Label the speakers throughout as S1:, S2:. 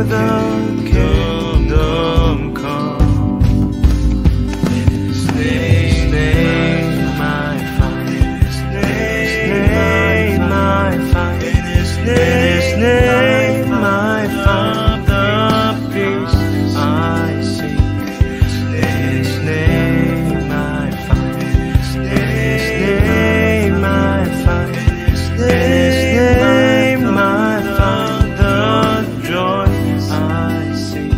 S1: the kingdom come. In His name I find. In His name I find. In His name I find the peace I seek. In His name I find. In His name I find. In His name I find the joy I seek.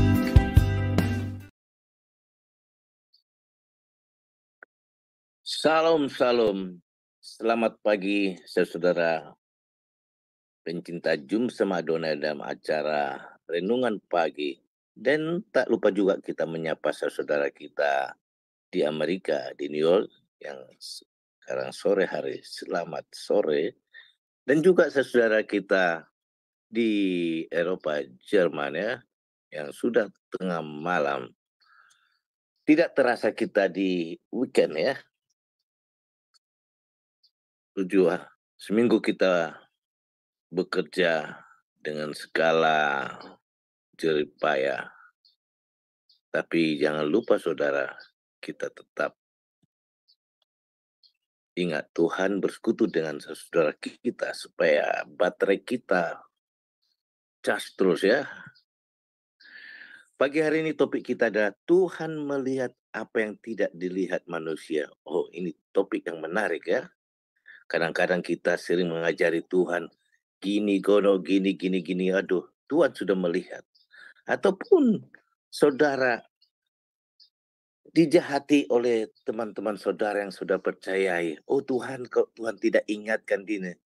S2: Salam, salam. Selamat pagi, saudara pencinta Jum sama Adonai dalam acara Renungan Pagi. Dan tak lupa juga kita menyapa saudara kita di Amerika, di New York, yang sekarang sore hari. Selamat sore. Dan juga saudara kita di Eropa, Jerman ya, yang sudah tengah malam. Tidak terasa kita di weekend ya. Seminggu kita bekerja dengan segala jerih payah. Tapi jangan lupa saudara, kita tetap ingat Tuhan bersekutu dengan saudara kita supaya baterai kita cas terus ya. Pagi hari ini topik kita adalah Tuhan melihat apa yang tidak dilihat manusia. Oh, ini topik yang menarik ya. Kadang-kadang kita sering mengajari Tuhan, gini, gini. Aduh, Tuhan sudah melihat. Ataupun saudara dijahati oleh teman-teman saudara yang sudah percayai. Oh Tuhan, kalau Tuhan tidak ingatkan dini.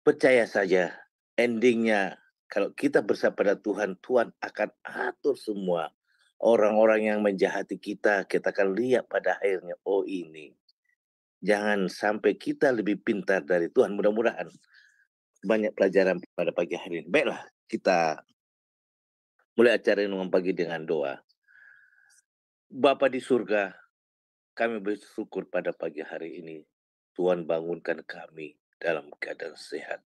S2: Percaya saja, endingnya kalau kita bersama pada Tuhan, Tuhan akan atur semua. Orang-orang yang menjahati kita akan lihat pada akhirnya, oh ini. Jangan sampai kita lebih pintar dari Tuhan. Mudah-mudahan banyak pelajaran pada pagi hari ini. Baiklah, kita mulai acara Renungan Pagi dengan doa. Bapa di surga, kami bersyukur pada pagi hari ini. Tuhan bangunkan kami dalam keadaan sehat.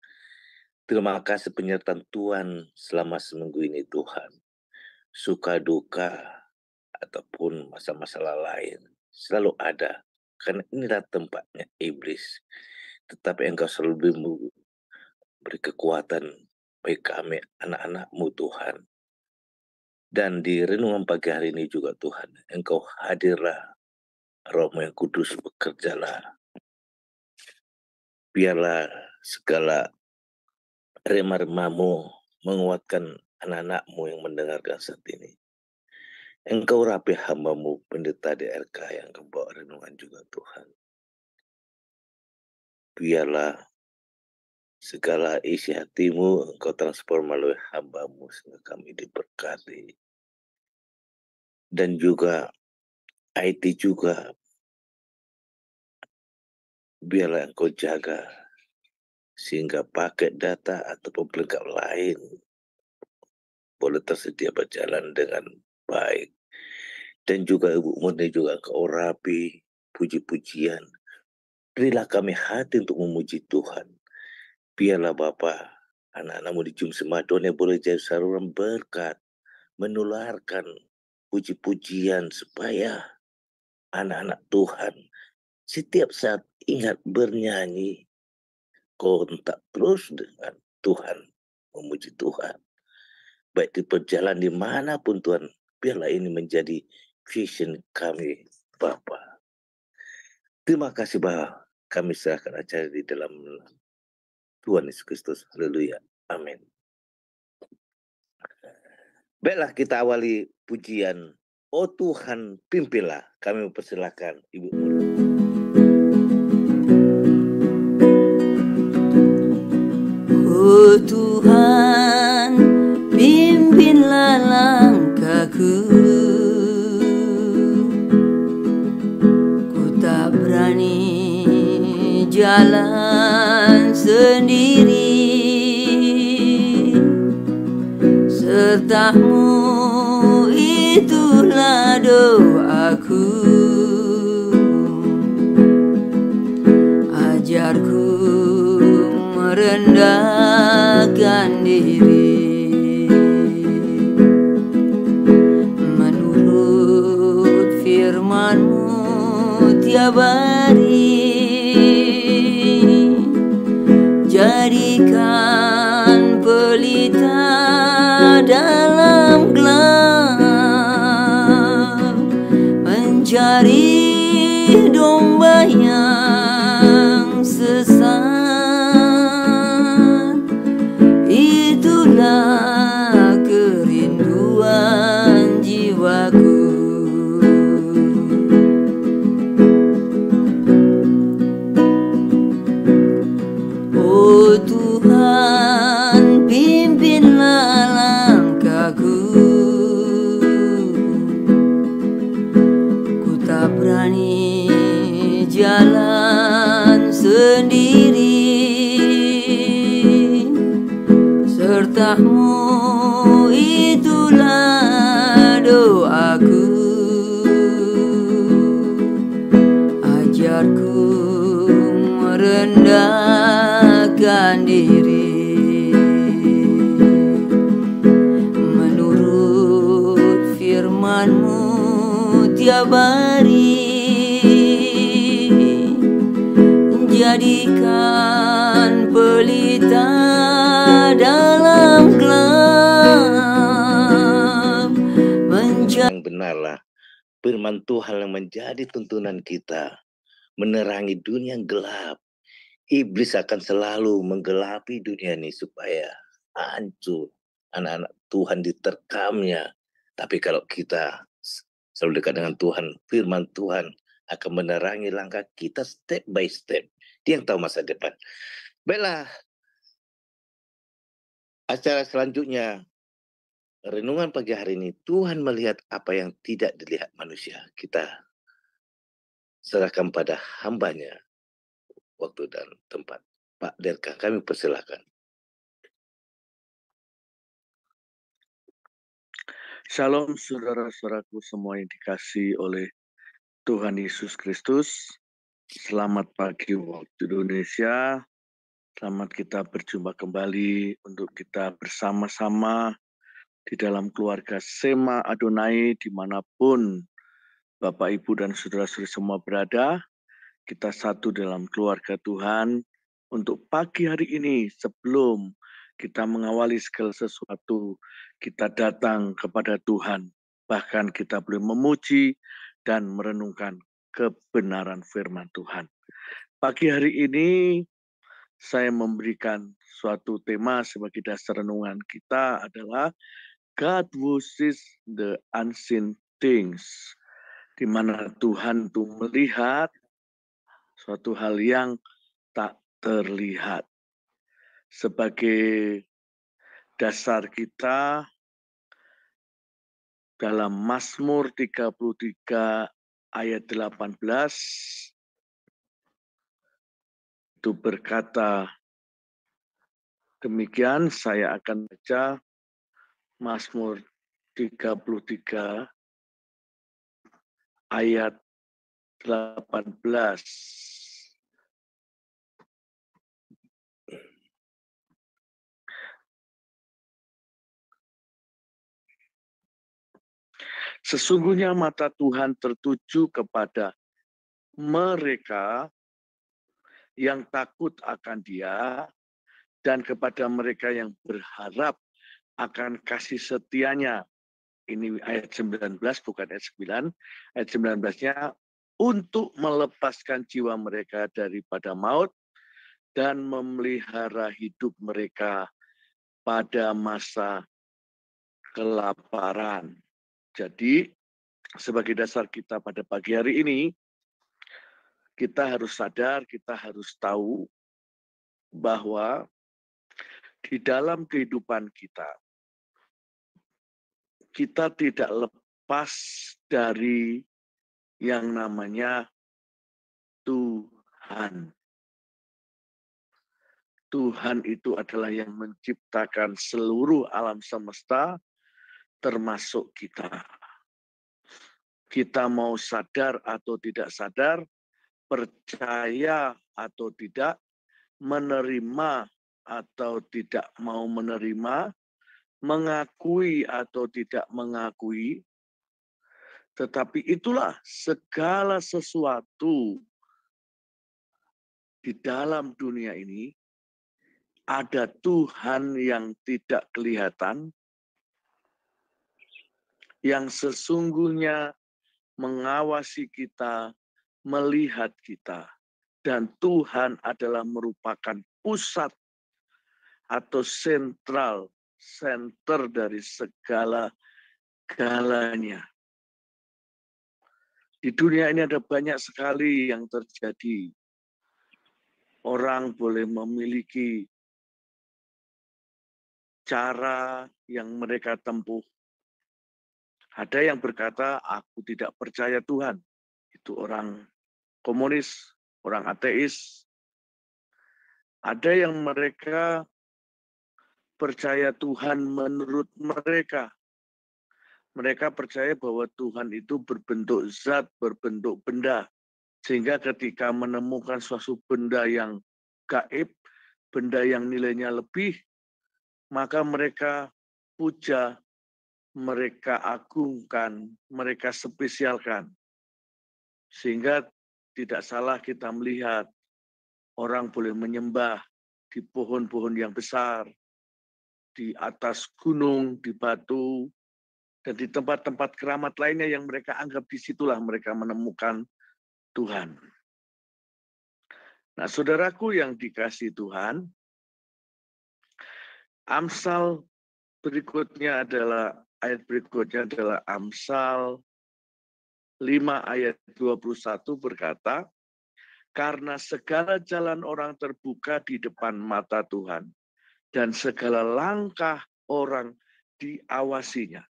S2: Terima kasih penyertaan Tuhan selama seminggu ini Tuhan. Suka duka ataupun masalah-masalah lain selalu ada. Karena inilah tempatnya iblis. Tetapi Engkau selalu beri kekuatan bagi kami, anak-anak-Mu Tuhan. Dan di renungan pagi hari ini juga Tuhan, Engkau hadirlah, Roh-Mu yang Kudus bekerjalah. Biarlah segala remah-remah-Mu menguatkan anak-anak-Mu yang mendengarkan saat ini. Engkau rapi hamba-Mu, pendeta DRK yang membawa renungan juga Tuhan. Biarlah segala isi hati-Mu Engkau transform melalui hamba-Mu sehingga kami diberkati. Dan juga IT juga, biarlah Engkau jaga sehingga paket data ataupun pelengkap lain boleh tersedia berjalan dengan baik. Dan juga Ibu Murni juga Engkau rapi, puji-pujian. Berilah kami hati untuk memuji Tuhan. Biarlah Bapa, anak-anak-Mu di Jum Semadone boleh jadi saluran berkat, menularkan puji-pujian supaya anak-anak Tuhan setiap saat ingat bernyanyi, kontak terus dengan Tuhan, memuji Tuhan. Baik di perjalanan dimanapun Tuhan, biarlah ini menjadi vision kami Bapa. Terima kasih Bapa, kami serahkan acara di dalam Tuhan Yesus Kristus. Haleluya. Amin. Baiklah, kita awali pujian. Oh Tuhan, pimpinlah. Kami mempersilahkan Ibu Murni.
S3: Oh Tuhan, pimpinlah langkahku. Ku tak berani jalan sendiri. Serta-Mu itulah doaku. Ajarku merendahkan diri. tiap hari. Jadikan pelita dalam gelap, mencari domba yang sesat. Itulah kerinduan jiwaku. Oh Tuhan, pimpinlah langkahku. Ku tak berani jalan sendiri. Sertamu itulah doaku. Ajarku merendahkan diri menurut firman-Mu tiap hari. Jadikan pelita dalam gelap,
S2: Yang benarlah firman Tuhan yang menjadi tuntunan kita, menerangi dunia yang gelap. Iblis akan selalu menggelapi dunia ini supaya hancur anak-anak Tuhan diterkamnya. Tapi kalau kita selalu dekat dengan Tuhan, firman Tuhan akan menerangi langkah kita step by step. Dia yang tahu masa depan. Baiklah, acara selanjutnya, renungan pagi hari ini, Tuhan melihat apa yang tidak dilihat manusia. Kita serahkan pada hambanya waktu dan tempat. Pak Derka, kami persilahkan.
S4: Shalom saudara-saudaraku semua yang dikasihi oleh Tuhan Yesus Kristus. Selamat pagi waktu Indonesia. Selamat kita berjumpa kembali untuk kita bersama-sama di dalam keluarga Sema Adonai dimanapun Bapak, Ibu, dan saudara-saudari semua berada. Kita satu dalam keluarga Tuhan untuk pagi hari ini sebelum kita mengawali segala sesuatu, kita datang kepada Tuhan. Bahkan kita boleh memuji dan merenungkan kebenaran firman Tuhan. Pagi hari ini saya memberikan suatu tema sebagai dasar renungan kita adalah God watches the unseen things, di mana Tuhan itu melihat suatu hal yang tak terlihat. Sebagai dasar kita dalam Mazmur 33 ayat 18 itu berkata demikian. Saya akan baca Mazmur 33 ayat 18. Sesungguhnya mata Tuhan tertuju kepada mereka yang takut akan Dia dan kepada mereka yang berharap akan kasih setianya. Ini ayat 19, bukan ayat 9. Ayat 19-nya, untuk melepaskan jiwa mereka daripada maut dan memelihara hidup mereka pada masa kelaparan. Jadi, sebagai dasar kita pada pagi hari ini, kita harus sadar, kita harus tahu bahwa di dalam kehidupan kita tidak lepas dari yang namanya Tuhan. Tuhan itu adalah yang menciptakan seluruh alam semesta, termasuk kita. Kita mau sadar atau tidak sadar, percaya atau tidak, menerima atau tidak mau menerima, mengakui atau tidak mengakui, Tetapi itulah segala sesuatu di dalam dunia ini, ada Tuhan yang tidak kelihatan, yang sesungguhnya mengawasi kita, melihat kita. Dan Tuhan adalah merupakan pusat atau center dari segala-galanya. Di dunia ini ada banyak sekali yang terjadi. Orang boleh memiliki cara yang mereka tempuh. Ada yang berkata, aku tidak percaya Tuhan. Itu orang komunis, orang ateis. Ada yang mereka percaya Tuhan menurut mereka. Mereka percaya bahwa Tuhan itu berbentuk zat, berbentuk benda. Sehingga ketika menemukan suatu benda yang gaib, benda yang nilainya lebih, maka mereka puja, mereka agungkan, mereka spesialkan. Sehingga tidak salah kita melihat orang boleh menyembah di pohon-pohon yang besar, di atas gunung, di batu, dan di tempat-tempat keramat lainnya yang mereka anggap disitulah mereka menemukan Tuhan. Nah, saudaraku yang dikasihi Tuhan, Amsal berikutnya adalah, ayat berikutnya adalah Amsal 5 ayat 21 berkata, karena segala jalan orang terbuka di depan mata Tuhan, dan segala langkah orang diawasinya.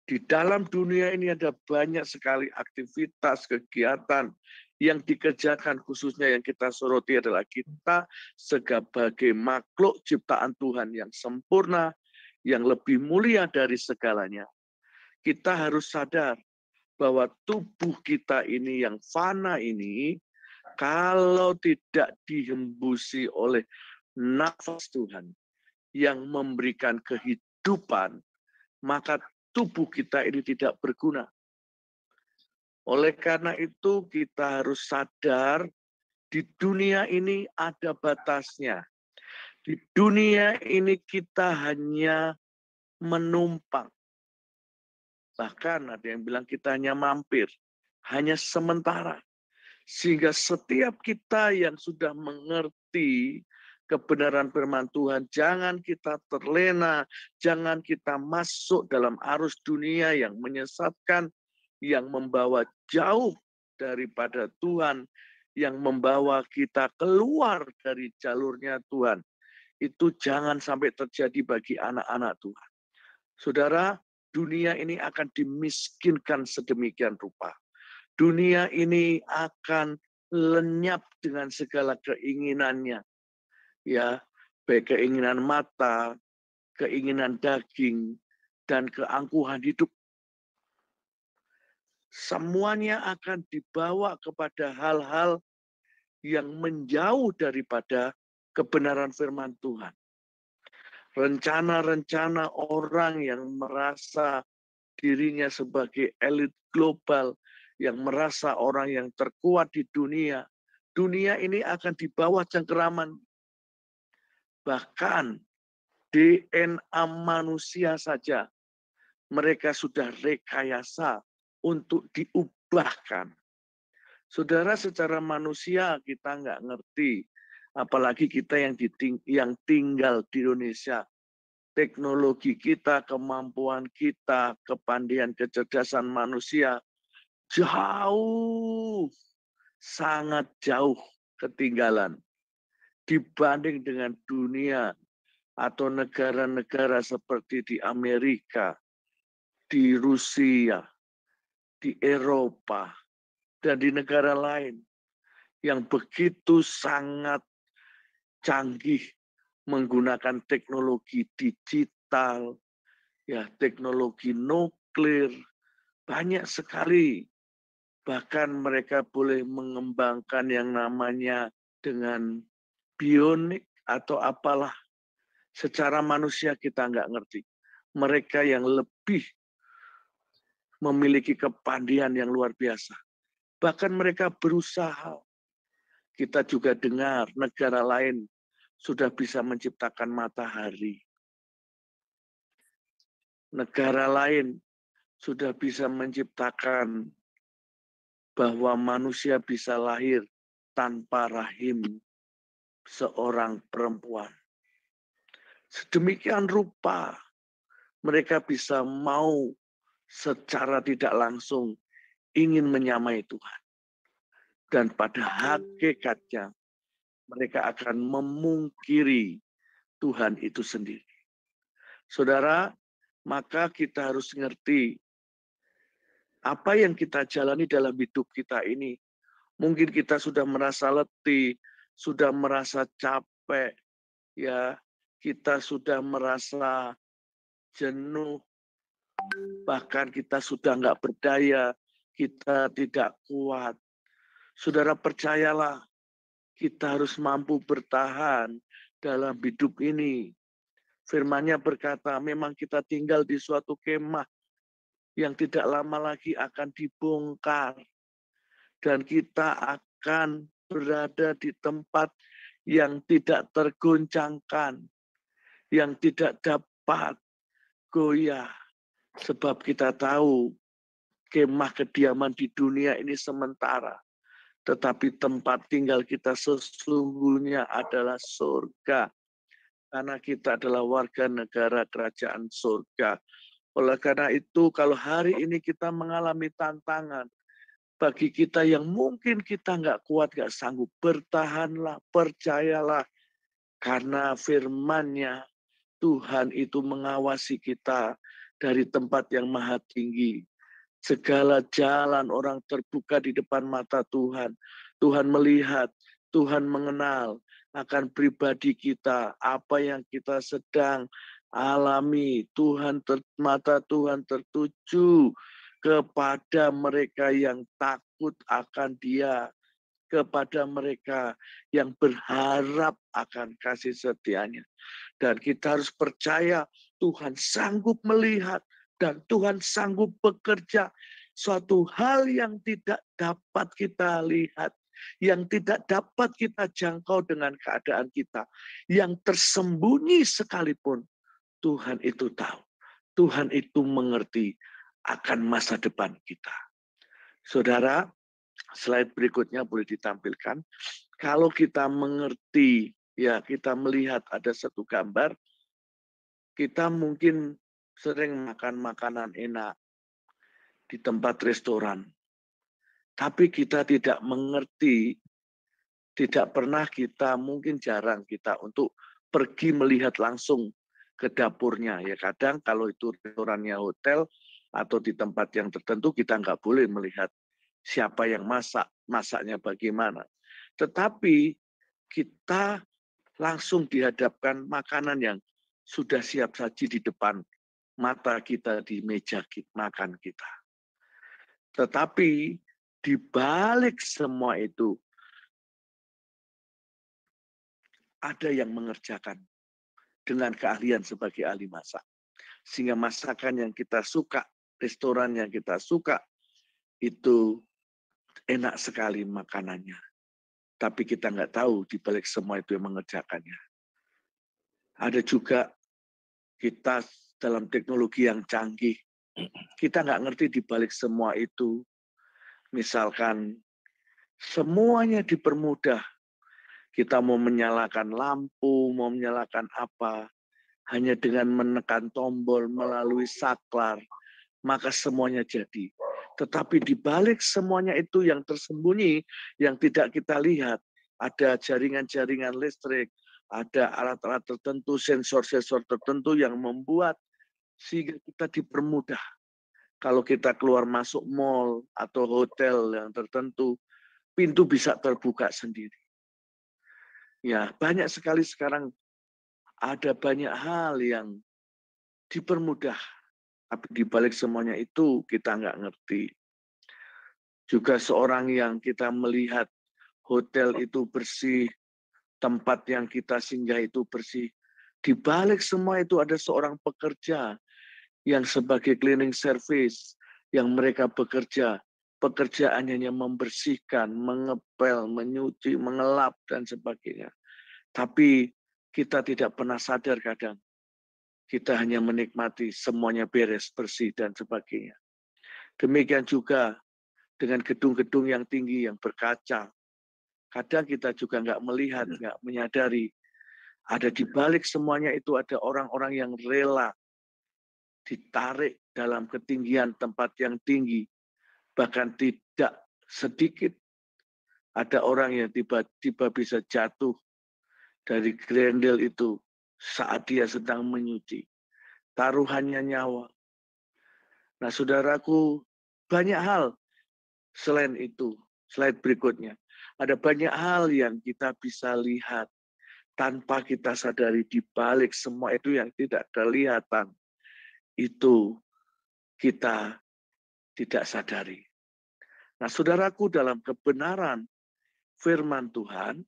S4: Di dalam dunia ini ada banyak sekali aktivitas, kegiatan yang dikerjakan, khususnya yang kita soroti adalah kita sebagai makhluk ciptaan Tuhan yang sempurna, yang lebih mulia dari segalanya. Kita harus sadar bahwa tubuh kita ini yang fana ini, kalau tidak dihembusi oleh nafas Tuhan yang memberikan kehidupan, maka tubuh kita ini tidak berguna. Oleh karena itu kita harus sadar di dunia ini ada batasnya. Di dunia ini kita hanya menumpang. Bahkan ada yang bilang kita hanya mampir, hanya sementara. Sehingga setiap kita yang sudah mengerti kebenaran firman Tuhan, jangan kita terlena, jangan kita masuk dalam arus dunia yang menyesatkan, yang membawa jauh daripada Tuhan, yang membawa kita keluar dari jalurnya Tuhan. Itu jangan sampai terjadi bagi anak-anak Tuhan. Saudara, dunia ini akan dimiskinkan sedemikian rupa. Dunia ini akan lenyap dengan segala keinginannya. Ya, baik keinginan mata, keinginan daging, dan keangkuhan hidup. Semuanya akan dibawa kepada hal-hal yang menjauh daripada kebenaran firman Tuhan. Rencana-rencana orang yang merasa dirinya sebagai elit global, yang merasa orang yang terkuat di dunia. Dunia ini akan di bawah cengkeraman. Bahkan DNA manusia saja mereka sudah rekayasa untuk diubahkan. Saudara, secara manusia kita nggak ngerti, apalagi kita yang tinggal di Indonesia. Teknologi kita, kemampuan kita, kepandaian, kecerdasan manusia jauh, sangat jauh ketinggalan dibanding dengan dunia atau negara-negara seperti di Amerika, di Rusia, di Eropa, dan di negara lain yang begitu sangat canggih menggunakan teknologi digital, ya, teknologi nuklir, banyak sekali. Bahkan mereka boleh mengembangkan yang namanya dengan bionik atau apalah. Secara manusia kita nggak ngerti. Mereka yang lebih memiliki kepandaian yang luar biasa. Bahkan mereka berusaha. Kita juga dengar negara lain sudah bisa menciptakan matahari. Negara lain sudah bisa menciptakan bahwa manusia bisa lahir tanpa rahim seorang perempuan. Sedemikian rupa mereka bisa mau secara tidak langsung ingin menyamai Tuhan. Dan pada hakikatnya mereka akan memungkiri Tuhan itu sendiri. Saudara, maka kita harus mengerti apa yang kita jalani dalam hidup kita ini. Mungkin kita sudah merasa letih, sudah merasa capek, ya, kita sudah merasa jenuh, bahkan kita sudah nggak berdaya, kita tidak kuat. Saudara percayalah, kita harus mampu bertahan dalam hidup ini. Firman-Nya berkata, memang kita tinggal di suatu kemah yang tidak lama lagi akan dibongkar. Dan kita akan berada di tempat yang tidak tergoncangkan, yang tidak dapat goyah. Sebab kita tahu kemah kediaman di dunia ini sementara. Tetapi tempat tinggal kita sesungguhnya adalah surga. Karena kita adalah warga negara kerajaan surga. Oleh karena itu, kalau hari ini kita mengalami tantangan, bagi kita yang mungkin kita nggak kuat, nggak sanggup, bertahanlah, percayalah. Karena firman-Nya, Tuhan itu mengawasi kita dari tempat yang maha tinggi. Segala jalan orang terbuka di depan mata Tuhan. Tuhan melihat, Tuhan mengenal akan pribadi kita, apa yang kita sedang alami. Mata Tuhan tertuju kepada mereka yang takut akan Dia, kepada mereka yang berharap akan kasih setia-Nya. Dan kita harus percaya Tuhan sanggup melihat, dan Tuhan sanggup bekerja suatu hal yang tidak dapat kita lihat, yang tidak dapat kita jangkau dengan keadaan kita, yang tersembunyi sekalipun. Tuhan itu tahu, Tuhan itu mengerti akan masa depan kita. Saudara, slide berikutnya boleh ditampilkan. Kalau kita mengerti, ya kita melihat ada satu gambar, kita mungkin sering makan makanan enak di tempat restoran. Tapi kita tidak mengerti, tidak pernah kita, mungkin jarang kita untuk pergi melihat langsung ke dapurnya. Ya kadang kalau itu restorannya hotel atau di tempat yang tertentu kita nggak boleh melihat siapa yang masak, masaknya bagaimana. Tetapi kita langsung dihadapkan makanan yang sudah siap saji di depan mata kita di meja makan kita. Tetapi di balik semua itu ada yang mengerjakan dengan keahlian sebagai ahli masak. Sehingga masakan yang kita suka, restoran yang kita suka, itu enak sekali makanannya. Tapi kita nggak tahu di balik semua itu yang mengerjakannya. Ada juga kita dalam teknologi yang canggih, kita nggak ngerti di balik semua itu. Misalkan semuanya dipermudah. Kita mau menyalakan lampu, mau menyalakan apa, hanya dengan menekan tombol melalui saklar, maka semuanya jadi. Tetapi di balik semuanya itu yang tersembunyi, yang tidak kita lihat, ada jaringan-jaringan listrik, ada alat-alat tertentu, sensor-sensor tertentu yang membuat sehingga kita dipermudah. Kalau kita keluar masuk mall atau hotel yang tertentu, pintu bisa terbuka sendiri. Ya, banyak sekali sekarang ada banyak hal yang dipermudah. Tapi di balik semuanya itu kita nggak ngerti. Juga seorang yang kita melihat hotel itu bersih, tempat yang kita singgah itu bersih. Di balik semua itu ada seorang pekerja yang sebagai cleaning service, yang mereka bekerja, pekerjaannya membersihkan, mengepel, menyuci, mengelap, dan sebagainya. Tapi kita tidak pernah sadar kadang. Kita hanya menikmati semuanya beres, bersih, dan sebagainya. Demikian juga dengan gedung-gedung yang tinggi, yang berkaca. Kadang kita juga nggak melihat, nggak menyadari. Ada di balik semuanya itu ada orang-orang yang rela ditarik dalam ketinggian tempat yang tinggi. Bahkan tidak sedikit ada orang yang tiba-tiba bisa jatuh dari grendel itu saat dia sedang menyuci. Taruhannya nyawa. Nah, saudaraku, banyak hal selain itu. Slide berikutnya. Ada banyak hal yang kita bisa lihat tanpa kita sadari di balik semua itu yang tidak kelihatan. Itu kita tidak sadari. Nah, saudaraku, dalam kebenaran firman Tuhan,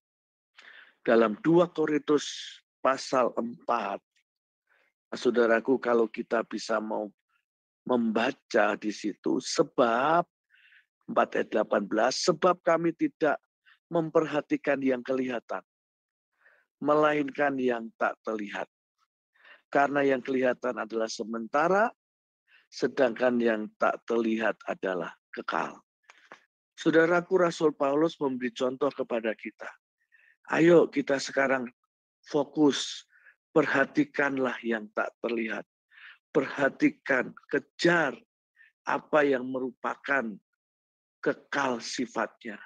S4: dalam 2 Korintus pasal 4, saudaraku, kalau kita bisa mau membaca di situ, sebab 4 ayat 18, sebab kami tidak memperhatikan yang kelihatan, melainkan yang tak terlihat. Karena yang kelihatan adalah sementara, sedangkan yang tak terlihat adalah kekal. Saudaraku, Rasul Paulus memberi contoh kepada kita. Ayo kita sekarang fokus, perhatikanlah yang tak terlihat. Perhatikan, kejar apa yang merupakan kekal sifatnya.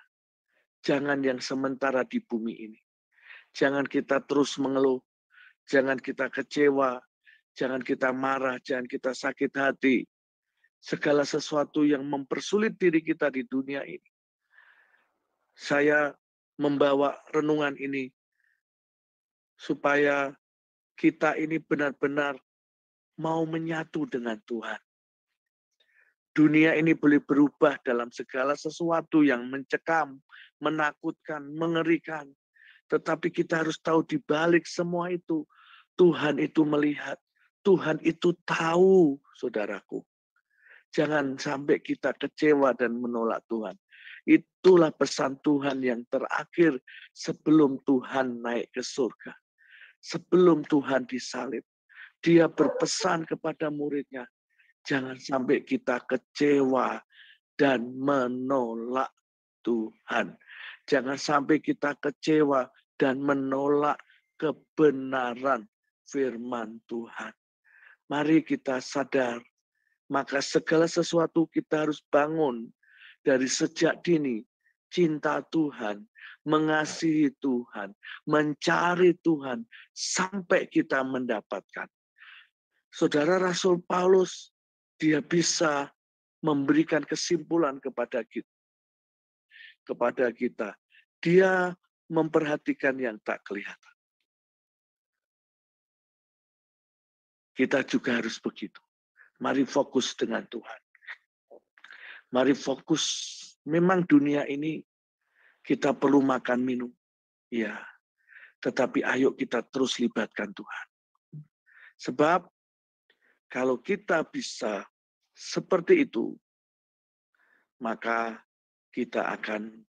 S4: Jangan yang sementara di bumi ini. Jangan kita terus mengeluh. Jangan kita kecewa. Jangan kita marah. Jangan kita sakit hati. Segala sesuatu yang mempersulit diri kita di dunia ini. Saya membawa renungan ini supaya kita ini benar-benar mau menyatu dengan Tuhan. Dunia ini boleh berubah dalam segala sesuatu yang mencekam, menakutkan, mengerikan. Tetapi kita harus tahu di balik semua itu, Tuhan itu melihat, Tuhan itu tahu, saudaraku. Jangan sampai kita kecewa dan menolak Tuhan. Itulah pesan Tuhan yang terakhir sebelum Tuhan naik ke surga. Sebelum Tuhan disalib. Dia berpesan kepada muridnya, jangan sampai kita kecewa dan menolak Tuhan. Jangan sampai kita kecewa dan menolak kebenaran firman Tuhan. Mari kita sadar, maka segala sesuatu kita harus bangun dari sejak dini. Cinta Tuhan, mengasihi Tuhan, mencari Tuhan, sampai kita mendapatkan. Saudara Rasul Paulus, dia bisa memberikan kesimpulan kepada kita. Dia memperhatikan yang tak kelihatan. Kita juga harus begitu. Mari fokus dengan Tuhan. Mari fokus. Memang dunia ini kita perlu makan minum. Ya. Tetapi ayo kita terus libatkan Tuhan. Sebab kalau kita bisa seperti itu, maka kita akan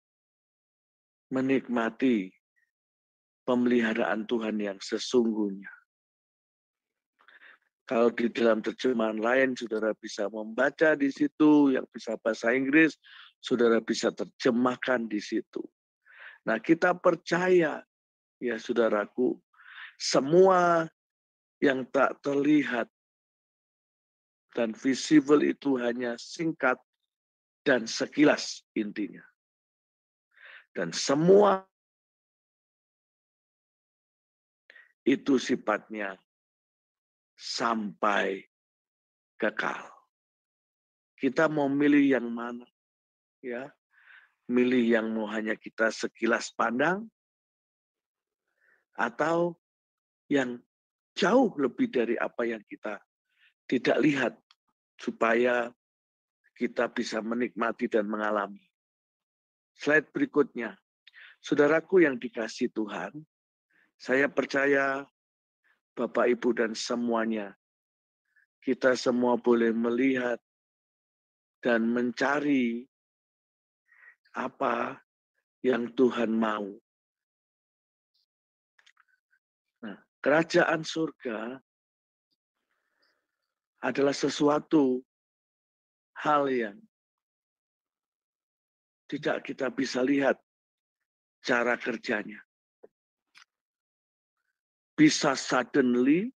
S4: menikmati pemeliharaan Tuhan yang sesungguhnya. Kalau di dalam terjemahan lain, saudara bisa membaca di situ, yang bisa bahasa Inggris, saudara bisa terjemahkan di situ. Nah, kita percaya, ya saudaraku, semua yang tak terlihat dan visible itu hanya singkat dan sekilas intinya. Dan semua itu sifatnya sampai kekal. Kita mau milih yang mana? Ya, milih yang mau hanya kita sekilas pandang atau yang jauh lebih dari apa yang kita tidak lihat supaya kita bisa menikmati dan mengalami. Slide berikutnya. Saudaraku yang dikasihi Tuhan, saya percaya Bapak, Ibu, dan semuanya, kita semua boleh melihat dan mencari apa yang Tuhan mau. Nah, kerajaan surga adalah sesuatu hal yang tidak kita bisa lihat cara kerjanya. Bisa suddenly,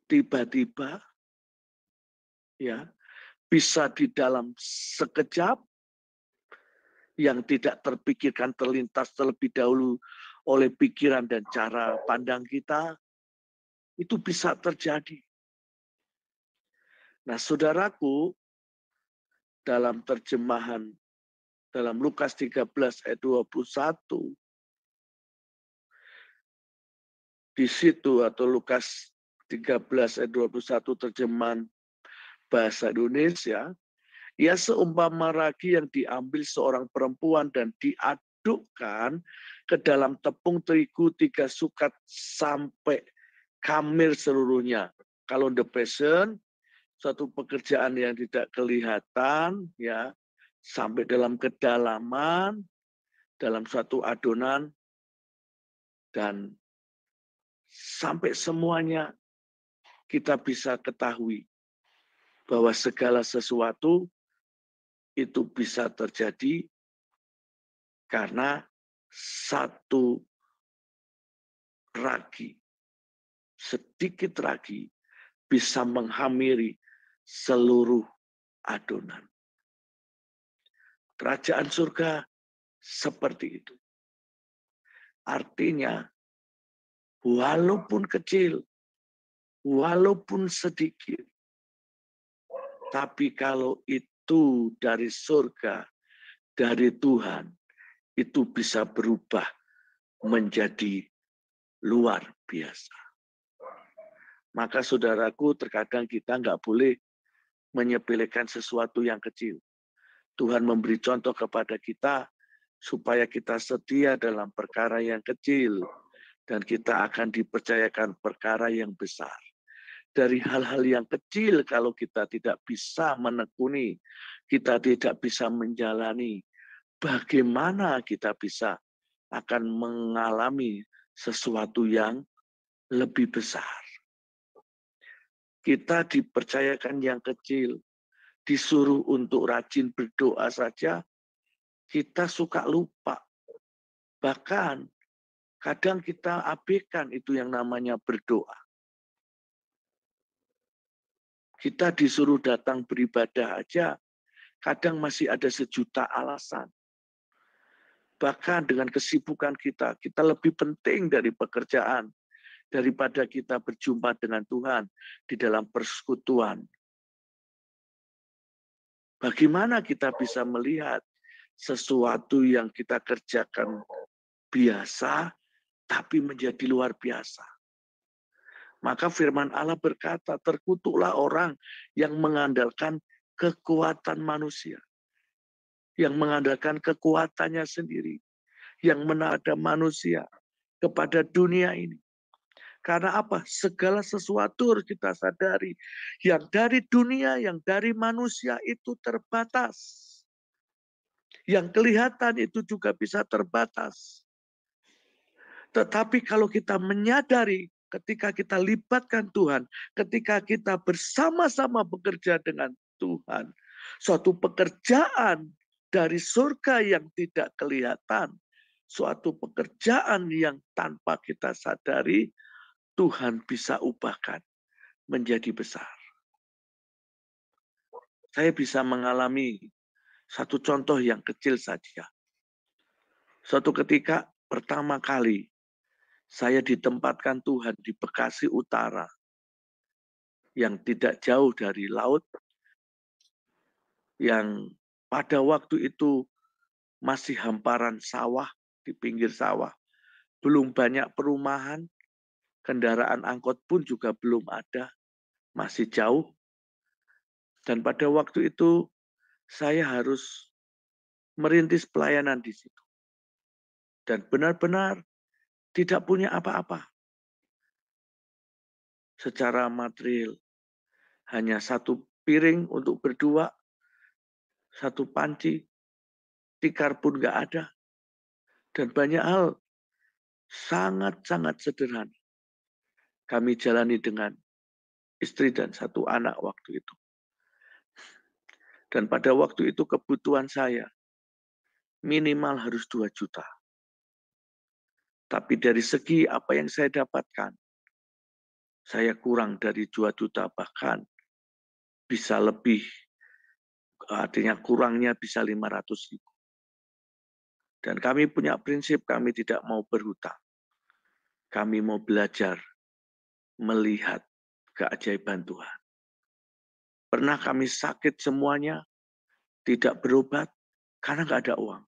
S4: tiba-tiba, ya, bisa di dalam sekejap, yang tidak terpikirkan terlintas terlebih dahulu oleh pikiran dan cara pandang kita, itu bisa terjadi. Nah, saudaraku, dalam terjemahan dalam Lukas 13 ayat 21, di situ atau Lukas 13 ayat 21 terjemahan bahasa Indonesia, ia seumpama ragi yang diambil seorang perempuan dan diadukkan ke dalam tepung terigu 3 sukat sampai kamir seluruhnya. Kalau The Passion, suatu pekerjaan yang tidak kelihatan, ya, sampai dalam kedalaman, dalam suatu adonan, dan sampai semuanya kita bisa ketahui bahwa segala sesuatu itu bisa terjadi karena satu ragi, sedikit ragi bisa menghamiri seluruh adonan. Kerajaan surga seperti itu. Artinya, walaupun kecil, walaupun sedikit, tapi kalau itu dari surga, dari Tuhan, itu bisa berubah menjadi luar biasa. Maka saudaraku, terkadang kita nggak boleh menyepelekan sesuatu yang kecil. Tuhan memberi contoh kepada kita supaya kita setia dalam perkara yang kecil dan kita akan dipercayakan perkara yang besar. Dari hal-hal yang kecil kalau kita tidak bisa menekuni, kita tidak bisa menjalani, bagaimana kita bisa akan mengalami sesuatu yang lebih besar. Kita dipercayakan yang kecil, disuruh untuk rajin berdoa saja, kita suka lupa. Bahkan kadang kita abaikan itu yang namanya berdoa. Kita disuruh datang beribadah aja, kadang masih ada sejuta alasan. Bahkan dengan kesibukan kita, kita lebih penting dari pekerjaan, daripada kita berjumpa dengan Tuhan di dalam persekutuan. Bagaimana kita bisa melihat sesuatu yang kita kerjakan biasa, tapi menjadi luar biasa? Maka firman Allah berkata, terkutuklah orang yang mengandalkan kekuatan manusia. Yang mengandalkan kekuatannya sendiri. Yang menada manusia kepada dunia ini. Karena apa? Segala sesuatu harus kita sadari. Yang dari dunia, yang dari manusia itu terbatas. Yang kelihatan itu juga bisa terbatas. Tetapi kalau kita menyadari ketika kita libatkan Tuhan, ketika kita bersama-sama bekerja dengan Tuhan, suatu pekerjaan dari surga yang tidak kelihatan, suatu pekerjaan yang tanpa kita sadari, Tuhan bisa ubahkan menjadi besar. Saya bisa mengalami satu contoh yang kecil saja. Suatu ketika pertama kali saya ditempatkan Tuhan di Bekasi Utara, yang tidak jauh dari laut, yang pada waktu itu masih hamparan sawah, di pinggir sawah. Belum banyak perumahan, kendaraan angkot pun juga belum ada, masih jauh. Dan pada waktu itu saya harus merintis pelayanan di situ. Dan benar-benar tidak punya apa-apa. Secara material, hanya satu piring untuk berdua, satu panci, tikar pun nggak ada. Dan banyak hal sangat-sangat sederhana kami jalani dengan istri dan satu anak waktu itu. Dan pada waktu itu kebutuhan saya minimal harus 2 juta. Tapi dari segi apa yang saya dapatkan, saya kurang dari 2 juta, bahkan bisa lebih, artinya kurangnya bisa 500 ribu. Dan kami punya prinsip, kami tidak mau berhutang. Kami mau belajar melihat keajaiban Tuhan. Pernah kami sakit semuanya, tidak berobat, karena nggak ada uang.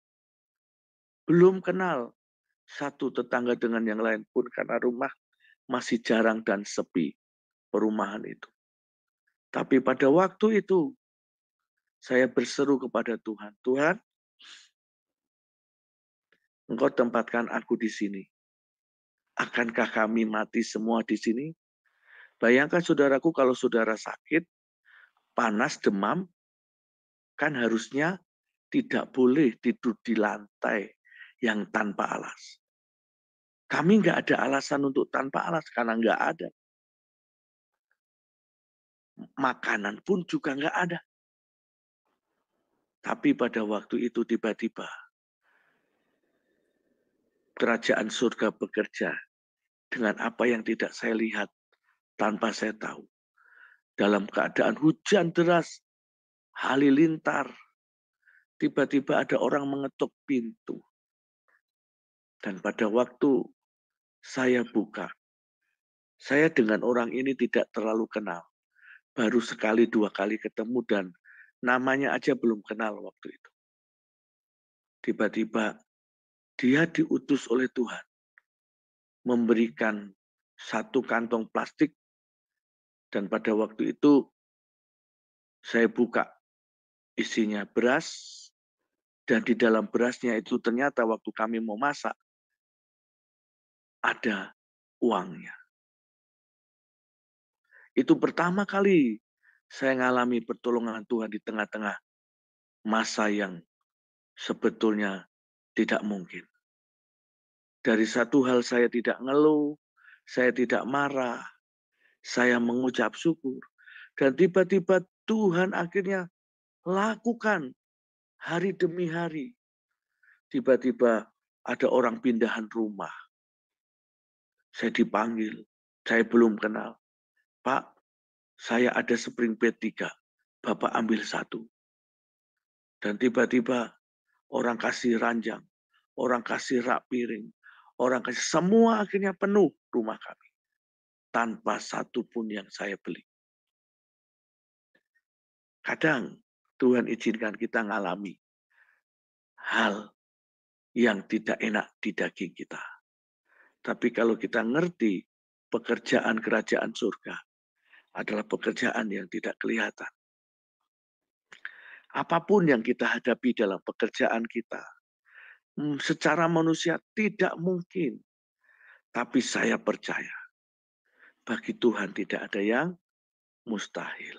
S4: Belum kenal satu tetangga dengan yang lain pun, karena rumah masih jarang dan sepi perumahan itu. Tapi pada waktu itu, saya berseru kepada Tuhan, Tuhan, Engkau tempatkan aku di sini. Akankah kami mati semua di sini? Bayangkan saudaraku, kalau saudara sakit, panas, demam, kan harusnya tidak boleh tidur di lantai yang tanpa alas. Kami nggak ada alasan untuk tanpa alas, karena nggak ada. Makanan pun juga nggak ada. Tapi pada waktu itu tiba-tiba kerajaan surga bekerja dengan apa yang tidak saya lihat, tanpa saya tahu. Dalam keadaan hujan deras, halilintar, tiba-tiba ada orang mengetuk pintu. Dan pada waktu saya buka, saya dengan orang ini tidak terlalu kenal. Baru sekali 2 kali ketemu dan namanya aja belum kenal waktu itu. Tiba-tiba dia diutus oleh Tuhan memberikan satu kantong plastik, dan pada waktu itu saya buka, isinya beras, dan di dalam berasnya itu ternyata waktu kami mau masak ada uangnya. Itu pertama kali saya mengalami pertolongan Tuhan di tengah-tengah masa yang sebetulnya tidak mungkin. Dari satu hal saya tidak ngeluh, saya tidak marah, saya mengucap syukur. Dan tiba-tiba Tuhan akhirnya lakukan hari demi hari. Tiba-tiba ada orang pindahan rumah. Saya dipanggil, saya belum kenal. Pak, saya ada spring bed 3, Bapak ambil 1. Dan tiba-tiba orang kasih ranjang, orang kasih rak piring, orang kasih, semua akhirnya penuh rumah kami. Tanpa satu pun yang saya beli. Kadang Tuhan izinkan kita ngalami hal yang tidak enak di daging kita. Tapi kalau kita ngerti pekerjaan kerajaan surga adalah pekerjaan yang tidak kelihatan. Apapun yang kita hadapi dalam pekerjaan kita, secara manusia tidak mungkin. Tapi saya percaya, bagi Tuhan tidak ada yang mustahil.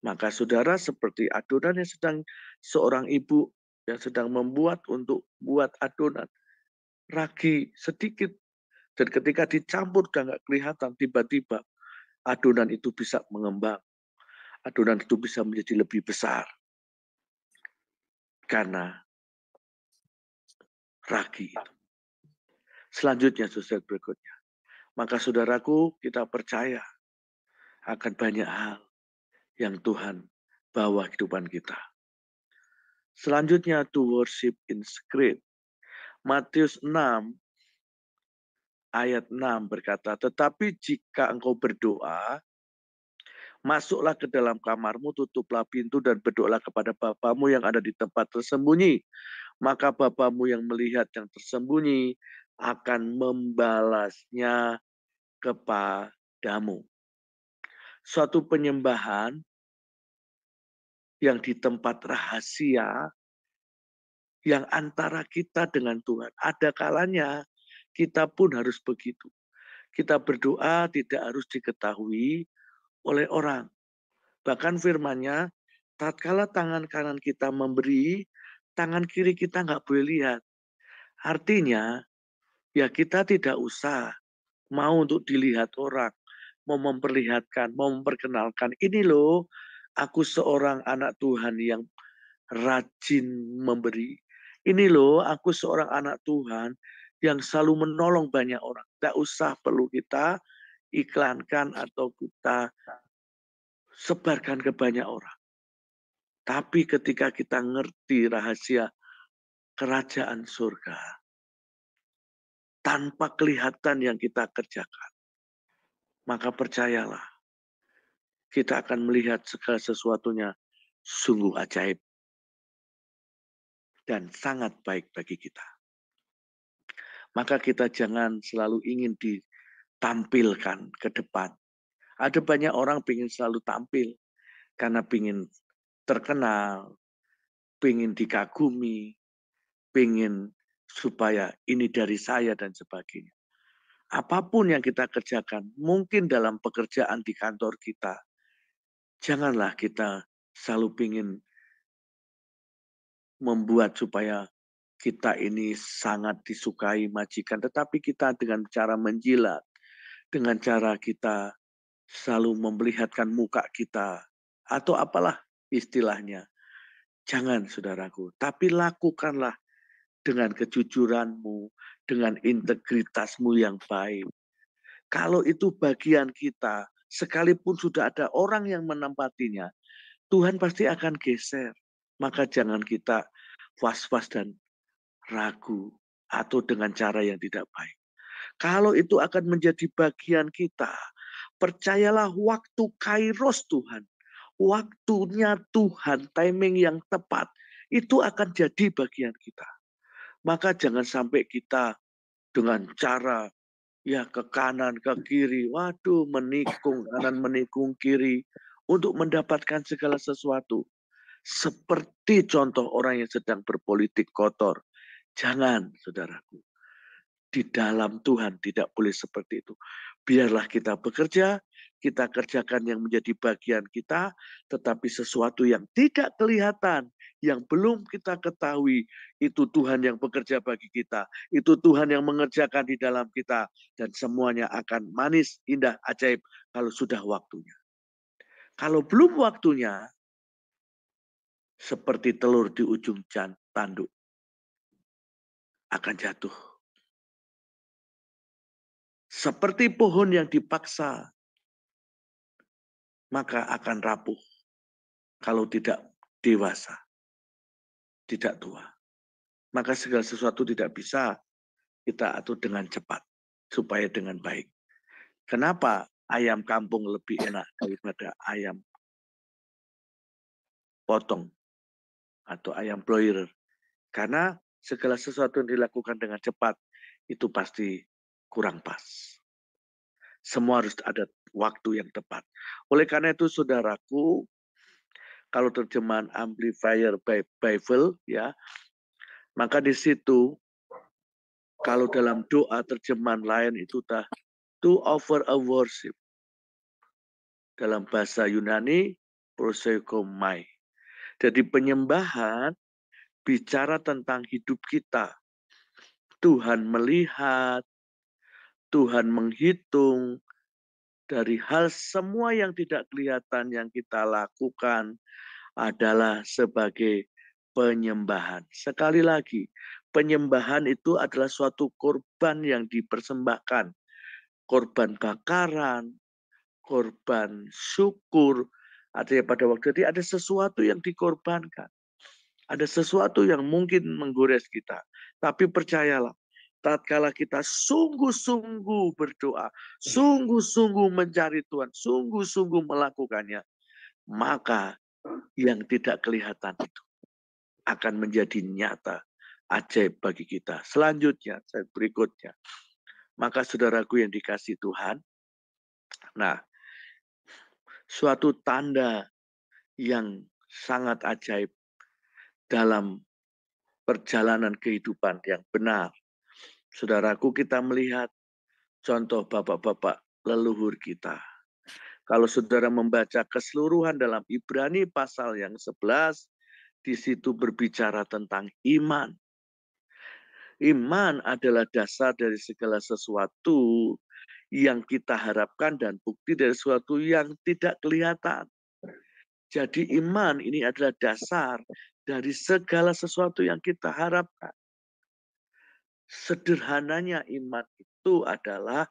S4: Maka saudara, seperti adonan yang sedang seorang ibu yang sedang membuat untuk buat adonan, ragi sedikit, dan ketika dicampur dan nggak kelihatan, tiba-tiba adonan itu bisa mengembang. Adonan itu bisa menjadi lebih besar. Karena ragi itu. Selanjutnya, saudara berikutnya. Maka saudaraku, kita percaya akan banyak hal yang Tuhan bawa kehidupan kita. Selanjutnya, to worship in secret. Matius 6 ayat 6 berkata, tetapi jika engkau berdoa, masuklah ke dalam kamarmu, tutuplah pintu dan berdoalah kepada Bapamu yang ada di tempat tersembunyi. Maka Bapamu yang melihat yang tersembunyi akan membalasnya kepadamu. Suatu penyembahan yang di tempat rahasia, yang antara kita dengan Tuhan. Ada kalanya kita pun harus begitu. Kita berdoa tidak harus diketahui oleh orang. Bahkan firman-Nya, tatkala tangan kanan kita memberi, tangan kiri kita nggak boleh lihat. Artinya, ya kita tidak usah mau untuk dilihat orang, mau memperlihatkan, mau memperkenalkan. Ini loh, aku seorang anak Tuhan yang rajin memberi. Ini loh, aku seorang anak Tuhan yang selalu menolong banyak orang. Tidak usah perlu kita iklankan atau kita sebarkan ke banyak orang. Tapi ketika kita ngerti rahasia kerajaan surga, tanpa kelihatan yang kita kerjakan, maka percayalah, kita akan melihat segala sesuatunya sungguh ajaib dan sangat baik bagi kita. Maka kita jangan selalu ingin ditampilkan ke depan. Ada banyak orang ingin selalu tampil karena ingin terkenal, ingin dikagumi, ingin supaya ini dari saya dan sebagainya. Apapun yang kita kerjakan, mungkin dalam pekerjaan di kantor kita, janganlah kita selalu ingin membuat supaya kita ini sangat disukai majikan, tetapi kita dengan cara menjilat, dengan cara kita selalu memperlihatkan muka kita, atau apalah istilahnya. Jangan, saudaraku, tapi lakukanlah dengan kejujuranmu, dengan integritasmu yang baik. Kalau itu bagian kita, sekalipun sudah ada orang yang menempatinya, Tuhan pasti akan geser. Maka jangan kita was-was dan ragu atau dengan cara yang tidak baik. Kalau itu akan menjadi bagian kita, percayalah waktu kairos Tuhan, waktunya Tuhan, timing yang tepat, itu akan jadi bagian kita. Maka jangan sampai kita dengan cara ya ke kanan, ke kiri, waduh menikung kanan, menikung kiri, untuk mendapatkan segala sesuatu. Seperti contoh orang yang sedang berpolitik kotor. Jangan, saudaraku. Di dalam Tuhan tidak boleh seperti itu. Biarlah kita bekerja, kita kerjakan yang menjadi bagian kita, tetapi sesuatu yang tidak kelihatan, yang belum kita ketahui, itu Tuhan yang bekerja bagi kita. Itu Tuhan yang mengerjakan di dalam kita. Dan semuanya akan manis, indah, ajaib kalau sudah waktunya. Kalau belum waktunya, seperti telur di ujung tanduk, akan jatuh. Seperti pohon yang dipaksa, maka akan rapuh kalau tidak dewasa, tidak tua. Maka segala sesuatu tidak bisa kita atur dengan cepat, supaya dengan baik. Kenapa ayam kampung lebih enak daripada ayam potong atau ayam broiler? Karena segala sesuatu yang dilakukan dengan cepat, itu pasti kurang pas. Semua harus ada waktu yang tepat. Oleh karena itu, saudaraku, kalau terjemahan Amplifier Bible, ya, maka di situ, kalau dalam doa terjemahan lain itu to offer a worship. Dalam bahasa Yunani, prosekomai. Jadi penyembahan bicara tentang hidup kita. Tuhan melihat, Tuhan menghitung dari hal semua yang tidak kelihatan yang kita lakukan adalah sebagai penyembahan. Sekali lagi, penyembahan itu adalah suatu korban yang dipersembahkan. Korban bakaran, korban syukur. Artinya pada waktu itu ada sesuatu yang dikorbankan. Ada sesuatu yang mungkin menggores kita. Tapi percayalah, tatkala kita sungguh-sungguh berdoa, sungguh-sungguh mencari Tuhan, sungguh-sungguh melakukannya, maka yang tidak kelihatan itu akan menjadi nyata, ajaib bagi kita. Selanjutnya, berikutnya. Maka saudaraku yang dikasihi Tuhan, nah, suatu tanda yang sangat ajaib dalam perjalanan kehidupan yang benar. Saudaraku, kita melihat contoh bapak-bapak leluhur kita. Kalau saudara membaca keseluruhan dalam Ibrani pasal yang 11, di situ berbicara tentang iman. Iman adalah dasar dari segala sesuatu yang kita harapkan dan bukti dari sesuatu yang tidak kelihatan. Jadi iman ini adalah dasar dari segala sesuatu yang kita harapkan. Sederhananya iman itu adalah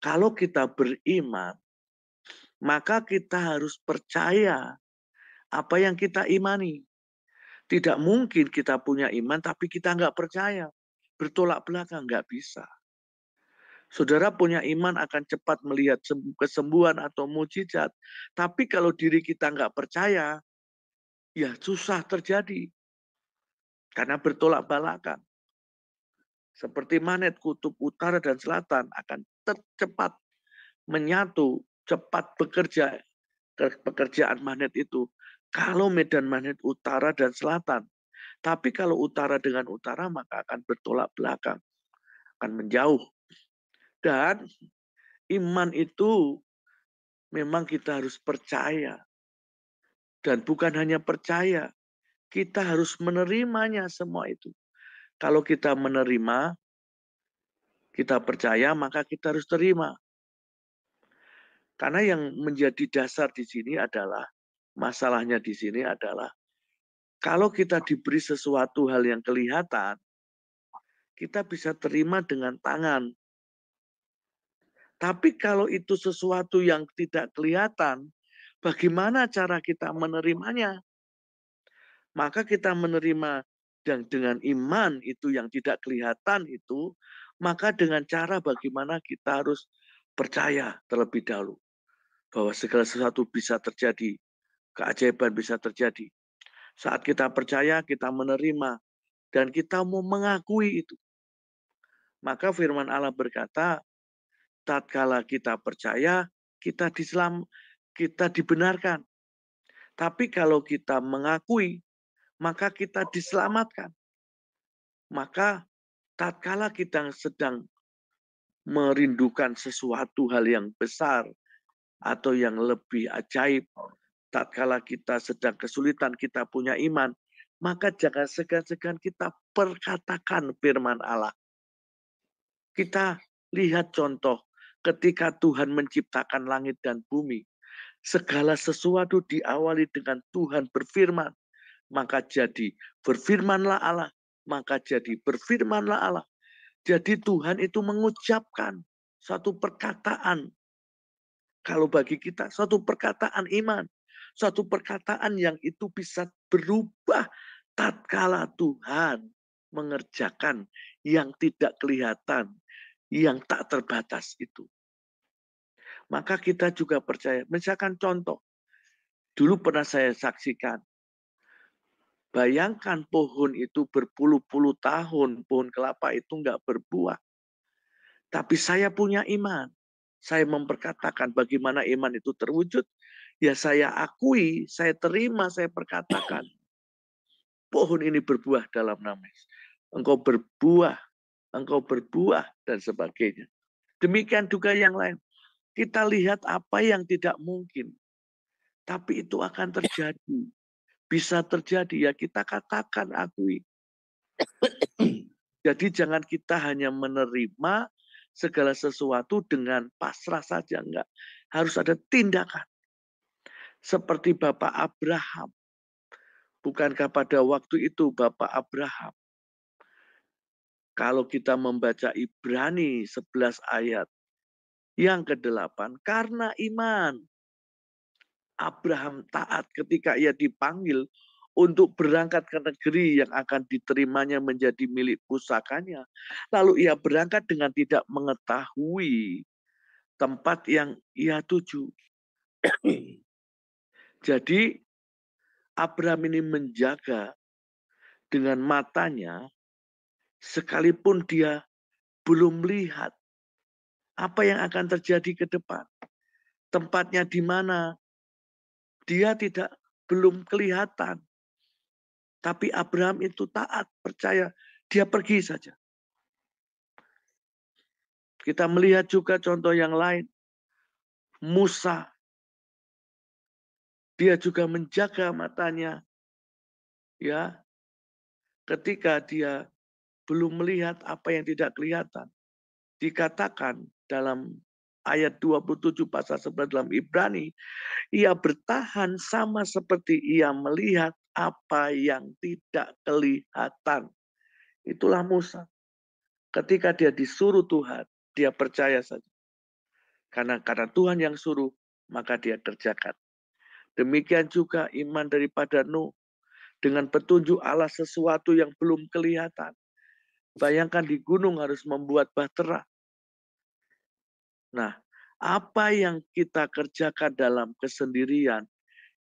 S4: kalau kita beriman, maka kita harus percaya apa yang kita imani. Tidak mungkin kita punya iman tapi kita nggak percaya. Bertolak belakang, nggak bisa. Saudara punya iman akan cepat melihat kesembuhan atau mujizat. Tapi kalau diri kita nggak percaya, ya susah terjadi. Karena bertolak belakang. Seperti magnet kutub utara dan selatan akan cepat menyatu, cepat bekerja. Pekerjaan magnet itu. Kalau medan magnet utara dan selatan. Tapi kalau utara dengan utara maka akan bertolak belakang. Akan menjauh. Dan iman itu memang kita harus percaya. Dan bukan hanya percaya, kita harus menerimanya semua itu. Kalau kita menerima, kita percaya, maka kita harus terima. Karena yang menjadi dasar di sini adalah, masalahnya di sini adalah, kalau kita diberi sesuatu hal yang kelihatan, kita bisa terima dengan tangan. Tapi kalau itu sesuatu yang tidak kelihatan, bagaimana cara kita menerimanya? Maka kita menerima dan dengan iman itu yang tidak kelihatan itu, maka dengan cara bagaimana kita harus percaya terlebih dahulu. Bahwa segala sesuatu bisa terjadi, keajaiban bisa terjadi. Saat kita percaya, kita menerima, dan kita mau mengakui itu. Maka firman Allah berkata, tatkala kita percaya, kita dibenarkan. Tapi kalau kita mengakui, maka kita diselamatkan. Maka tatkala kita sedang merindukan sesuatu hal yang besar atau yang lebih ajaib, tatkala kita sedang kesulitan, kita punya iman, maka jangan segan-segan kita perkatakan firman Allah. Kita lihat contoh ketika Tuhan menciptakan langit dan bumi. Segala sesuatu diawali dengan Tuhan berfirman. Maka jadi berfirmanlah Allah. Maka jadi berfirmanlah Allah. Jadi Tuhan itu mengucapkan satu perkataan. Kalau bagi kita, satu perkataan iman. Satu perkataan yang itu bisa berubah tatkala Tuhan mengerjakan yang tidak kelihatan, yang tak terbatas itu. Maka kita juga percaya. Misalkan contoh, dulu pernah saya saksikan. Bayangkan pohon itu berpuluh-puluh tahun, pohon kelapa itu enggak berbuah. Tapi saya punya iman. Saya memperkatakan bagaimana iman itu terwujud. Ya saya akui, saya terima, saya perkatakan. Pohon ini berbuah dalam nama Yesus. Engkau berbuah, dan sebagainya. Demikian juga yang lain. Kita lihat apa yang tidak mungkin. Tapi itu akan terjadi. Bisa terjadi, ya kita katakan, akui. Jadi jangan kita hanya menerima segala sesuatu dengan pasrah saja. Enggak. Harus ada tindakan. Seperti Bapak Abraham. Bukankah pada waktu itu Bapak Abraham, kalau kita membaca Ibrani 11 ayat yang ke-8, karena iman Abraham taat ketika ia dipanggil untuk berangkat ke negeri yang akan diterimanya menjadi milik pusakanya. Lalu ia berangkat dengan tidak mengetahui tempat yang ia tuju. Jadi Abraham ini menjaga dengan matanya sekalipun dia belum melihat apa yang akan terjadi ke depan. Tempatnya di mana dia belum kelihatan. Tapi Abraham itu taat, percaya, dia pergi saja. Kita melihat juga contoh yang lain. Musa, dia juga menjaga matanya, ya, ketika dia belum melihat apa yang tidak kelihatan. Dikatakan dalam ayat 27 pasal 11 dalam Ibrani, ia bertahan sama seperti ia melihat apa yang tidak kelihatan. Itulah Musa. Ketika dia disuruh Tuhan, dia percaya saja. Karena Tuhan yang suruh, maka dia kerjakan. Demikian juga iman daripada Nuh. Dengan petunjuk Allah sesuatu yang belum kelihatan. Bayangkan di gunung harus membuat bahtera. Nah, apa yang kita kerjakan dalam kesendirian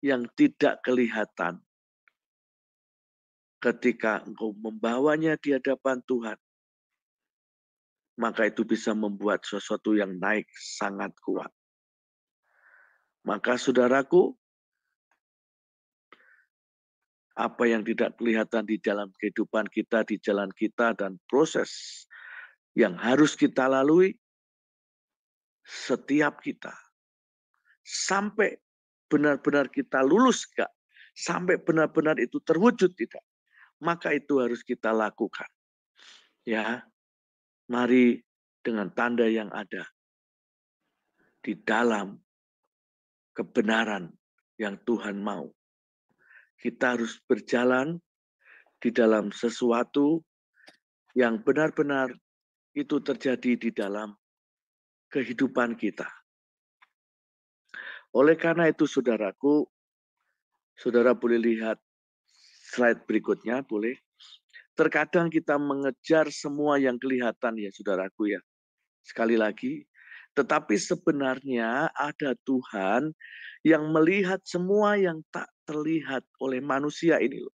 S4: yang tidak kelihatan, ketika engkau membawanya di hadapan Tuhan, maka itu bisa membuat sesuatu yang naik sangat kuat. Maka saudaraku, apa yang tidak kelihatan di dalam kehidupan kita, di jalan kita, dan proses yang harus kita lalui, setiap kita, sampai benar-benar kita lulus gak, sampai benar-benar itu terwujud tidak, maka itu harus kita lakukan. Ya, mari dengan tanda yang ada di dalam kebenaran yang Tuhan mau. Kita harus berjalan di dalam sesuatu yang benar-benar itu terjadi di dalam kehidupan kita. Oleh karena itu, saudaraku, saudara boleh lihat slide berikutnya, boleh. Terkadang kita mengejar semua yang kelihatan ya, saudaraku ya. Sekali lagi, tetapi sebenarnya ada Tuhan yang melihat semua yang tak terlihat oleh manusia ini loh.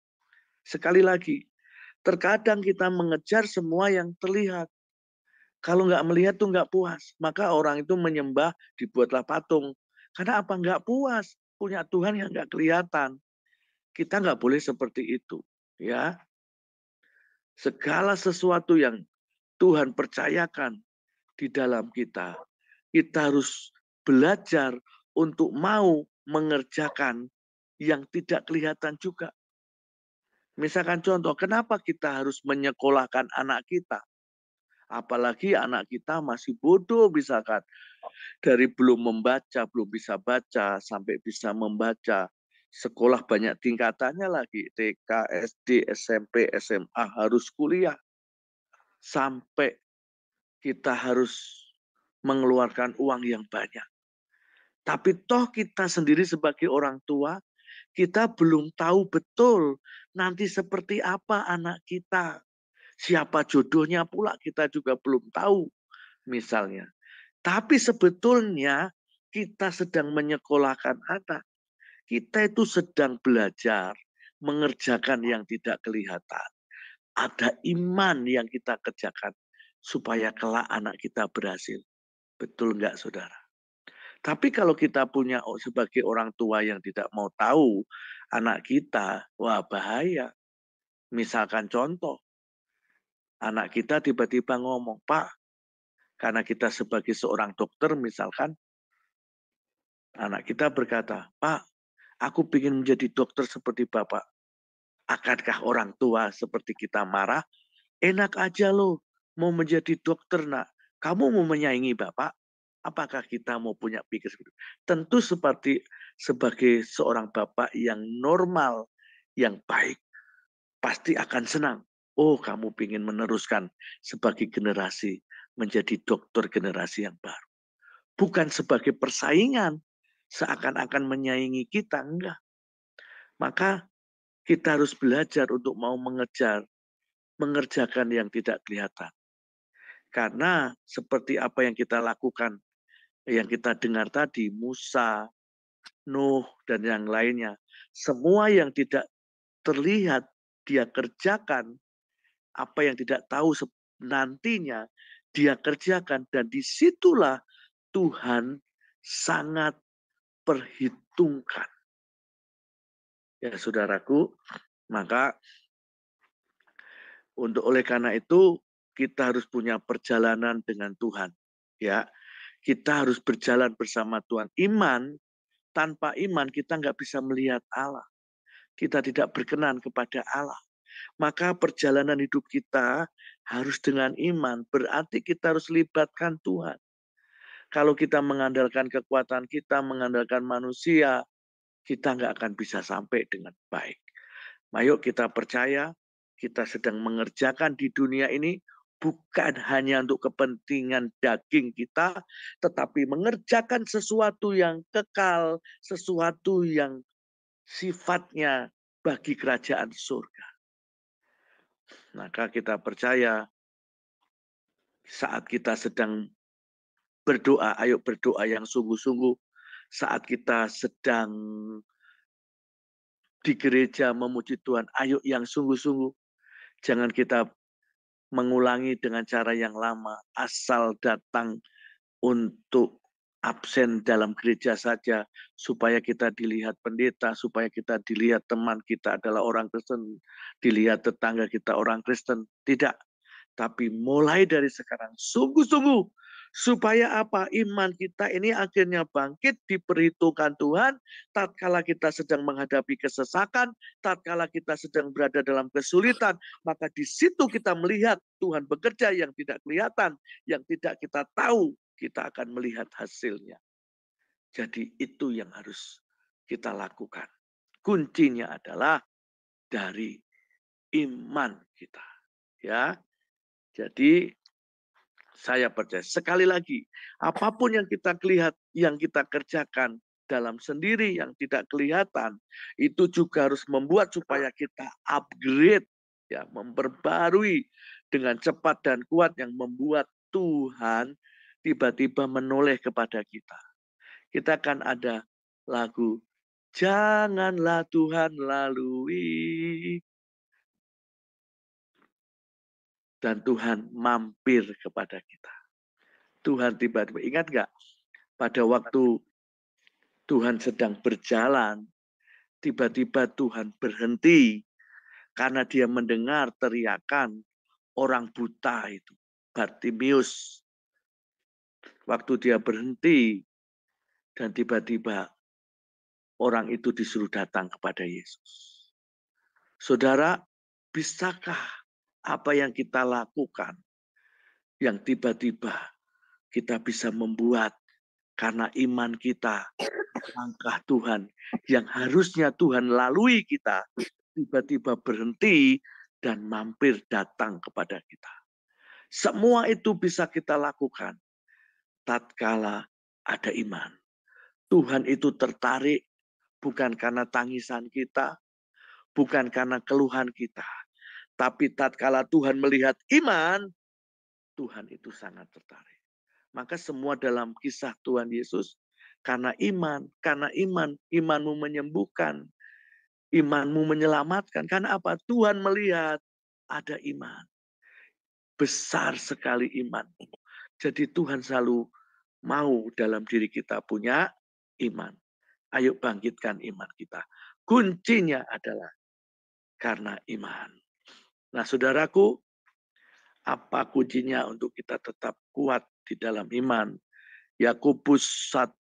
S4: Sekali lagi, terkadang kita mengejar semua yang terlihat. Kalau nggak melihat tuh nggak puas. Maka orang itu menyembah, dibuatlah patung. Karena apa? Nggak puas. Punya Tuhan yang nggak kelihatan. Kita nggak boleh seperti itu. Ya, segala sesuatu yang Tuhan percayakan di dalam kita, kita harus belajar untuk mau mengerjakan yang tidak kelihatan juga. Misalkan contoh, kenapa kita harus menyekolahkan anak kita? Apalagi anak kita masih bodoh misalkan. Dari belum membaca, belum bisa baca, sampai bisa membaca. Sekolah banyak tingkatannya lagi. TK, SD, SMP, SMA, harus kuliah. Sampai kita harus mengeluarkan uang yang banyak. Tapi toh kita sendiri sebagai orang tua, kita belum tahu betul nanti seperti apa anak kita. Siapa jodohnya pula kita juga belum tahu misalnya. Tapi sebetulnya kita sedang menyekolahkan anak. Kita itu sedang belajar mengerjakan yang tidak kelihatan. Ada iman yang kita kerjakan supaya kelak anak kita berhasil. Betul nggak, saudara? Tapi kalau kita punya sebagai orang tua yang tidak mau tahu anak kita, wah bahaya. Misalkan contoh, anak kita tiba-tiba ngomong, Pak, karena kita sebagai seorang dokter misalkan, anak kita berkata, Pak, aku ingin menjadi dokter seperti Bapak. Akankah orang tua seperti kita marah? Enak aja loh, mau menjadi dokter nak. Kamu mau menyaingi Bapak? Apakah kita mau punya pikir seperti itu? Tentu sebagai seorang bapak yang normal, yang baik, pasti akan senang. Oh, kamu ingin meneruskan sebagai generasi, menjadi dokter generasi yang baru. Bukan sebagai persaingan, seakan-akan menyaingi kita, enggak. Maka kita harus belajar untuk mau mengerjakan yang tidak kelihatan. Karena seperti apa yang kita lakukan, yang kita dengar tadi, Musa, Nuh, dan yang lainnya. Semua yang tidak terlihat, dia kerjakan. Apa yang tidak tahu nantinya, dia kerjakan. Dan disitulah Tuhan sangat perhitungkan. Ya, saudaraku, maka oleh karena itu, kita harus punya perjalanan dengan Tuhan. Ya, Kita harus berjalan bersama Tuhan. Tanpa iman kita nggak bisa melihat Allah. Kita tidak berkenan kepada Allah. Maka perjalanan hidup kita harus dengan iman. Berarti kita harus libatkan Tuhan. Kalau kita mengandalkan kekuatan kita, mengandalkan manusia, kita nggak akan bisa sampai dengan baik. Ayo kita percaya, kita sedang mengerjakan di dunia ini bukan hanya untuk kepentingan daging kita, tetapi mengerjakan sesuatu yang kekal, sesuatu yang sifatnya bagi kerajaan surga. Maka kita percaya saat kita sedang berdoa, ayo berdoa yang sungguh-sungguh. Saat kita sedang di gereja memuji Tuhan, ayo yang sungguh-sungguh. Jangan kita mengulangi dengan cara yang lama, asal datang untuk absen dalam gereja saja, supaya kita dilihat pendeta, supaya kita dilihat teman kita adalah orang Kristen, dilihat tetangga kita orang Kristen. Tidak. Tapi mulai dari sekarang, sungguh-sungguh, supaya apa? Iman kita ini akhirnya bangkit, diperhitungkan Tuhan, tatkala kita sedang menghadapi kesesakan, tatkala kita sedang berada dalam kesulitan, maka di situ kita melihat Tuhan bekerja yang tidak kelihatan, yang tidak kita tahu, kita akan melihat hasilnya. Jadi itu yang harus kita lakukan. Kuncinya adalah dari iman kita. Ya. Jadi saya percaya sekali lagi, apapun yang kita lihat, yang kita kerjakan dalam sendiri yang tidak kelihatan, itu juga harus membuat supaya kita upgrade, ya, memperbarui dengan cepat dan kuat yang membuat Tuhan tiba-tiba menoleh kepada kita. Kita akan ada lagu, janganlah Tuhan lalui. Dan Tuhan mampir kepada kita. Tuhan tiba-tiba, ingat nggak? Pada waktu Tuhan sedang berjalan, tiba-tiba Tuhan berhenti karena dia mendengar teriakan orang buta itu, Bartimius. Waktu dia berhenti dan tiba-tiba orang itu disuruh datang kepada Yesus. Saudara, bisakah apa yang kita lakukan yang tiba-tiba kita bisa membuat karena iman kita, langkah Tuhan yang harusnya Tuhan lalui kita, tiba-tiba berhenti dan mampir datang kepada kita. Semua itu bisa kita lakukan tatkala ada iman. Tuhan itu tertarik bukan karena tangisan kita, bukan karena keluhan kita. Tapi tatkala Tuhan melihat iman, Tuhan itu sangat tertarik. Maka semua dalam kisah Tuhan Yesus, karena iman, imanmu menyembuhkan, imanmu menyelamatkan. Karena apa? Tuhan melihat ada iman. Besar sekali imanmu. Jadi Tuhan selalu mau dalam diri kita punya iman. Ayo bangkitkan iman kita. Kuncinya adalah karena iman. Nah, saudaraku, apa kuncinya untuk kita tetap kuat di dalam iman? Yakobus 1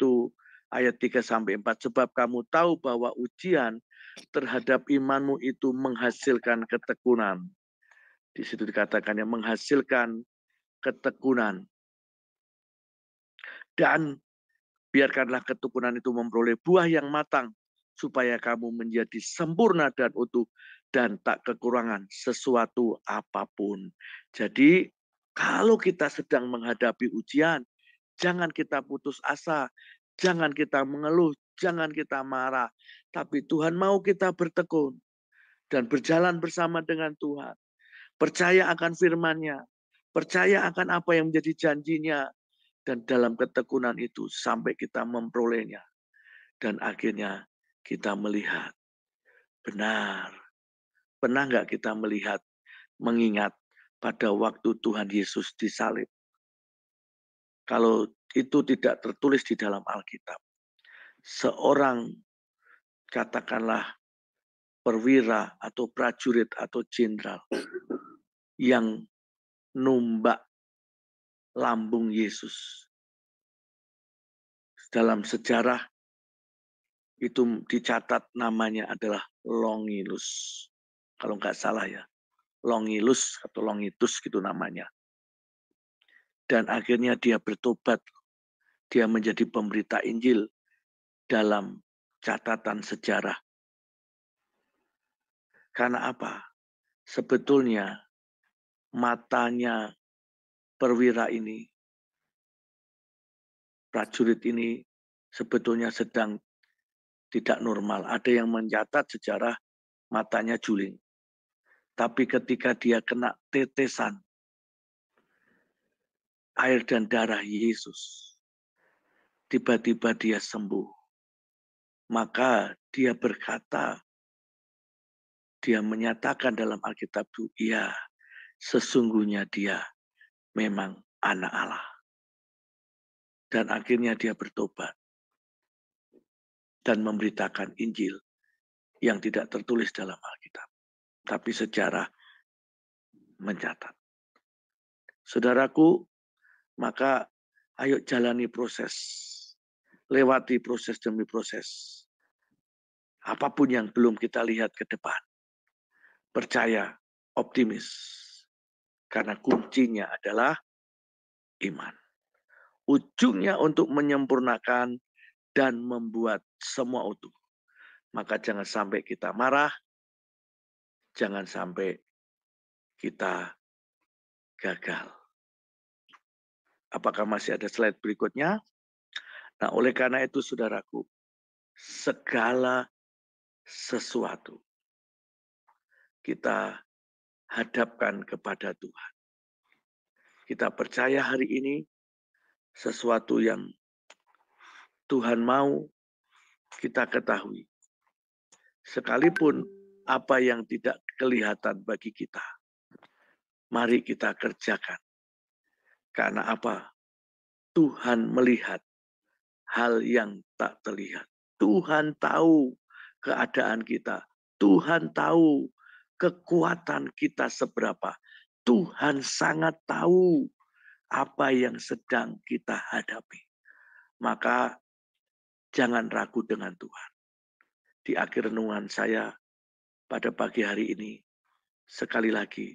S4: ayat 3-4. Sebab kamu tahu bahwa ujian terhadap imanmu itu menghasilkan ketekunan. Di situ dikatakan yang menghasilkan ketekunan. Dan biarkanlah ketekunan itu memperoleh buah yang matang, supaya kamu menjadi sempurna dan utuh, dan tak kekurangan sesuatu apapun. Jadi, kalau kita sedang menghadapi ujian, jangan kita putus asa, jangan kita mengeluh, jangan kita marah. Tapi Tuhan mau kita bertekun dan berjalan bersama dengan Tuhan. Percaya akan firman-Nya, percaya akan apa yang menjadi janjinya, dan dalam ketekunan itu sampai kita memperolehnya. Dan akhirnya kita melihat, benar. Pernah nggak kita melihat, mengingat pada waktu Tuhan Yesus disalib? Kalau itu tidak tertulis di dalam Alkitab, seorang katakanlah perwira atau prajurit atau jenderal yang numbak lambung Yesus, dalam sejarah itu dicatat namanya adalah Longinus. Kalau nggak salah ya, Longinus atau Longitus gitu namanya. Dan akhirnya dia bertobat. Dia menjadi pemberita Injil dalam catatan sejarah. Karena apa? Sebetulnya matanya perwira ini, prajurit ini sebetulnya sedang tidak normal. Ada yang mencatat sejarah matanya juling. Tapi ketika dia kena tetesan air dan darah Yesus, tiba-tiba dia sembuh. Maka dia berkata, dia menyatakan dalam Alkitab itu, ya sesungguhnya dia memang anak Allah. Dan akhirnya dia bertobat dan memberitakan Injil yang tidak tertulis dalam Alkitab. Tapi sejarah mencatat. Saudaraku, maka ayo jalani proses. Lewati proses demi proses. Apapun yang belum kita lihat ke depan. Percaya, optimis. Karena kuncinya adalah iman. Ujungnya untuk menyempurnakan dan membuat semua utuh. Maka jangan sampai kita marah. Jangan sampai kita gagal. Apakah masih ada slide berikutnya? Nah, oleh karena itu, saudaraku, segala sesuatu kita hadapkan kepada Tuhan. Kita percaya hari ini sesuatu yang Tuhan mau kita ketahui. Sekalipun apa yang tidak kelihatan bagi kita, mari kita kerjakan. Karena apa? Tuhan melihat hal yang tak terlihat. Tuhan tahu keadaan kita. Tuhan tahu kekuatan kita seberapa. Tuhan sangat tahu apa yang sedang kita hadapi. Maka jangan ragu dengan Tuhan. Di akhir renungan saya pada pagi hari ini, sekali lagi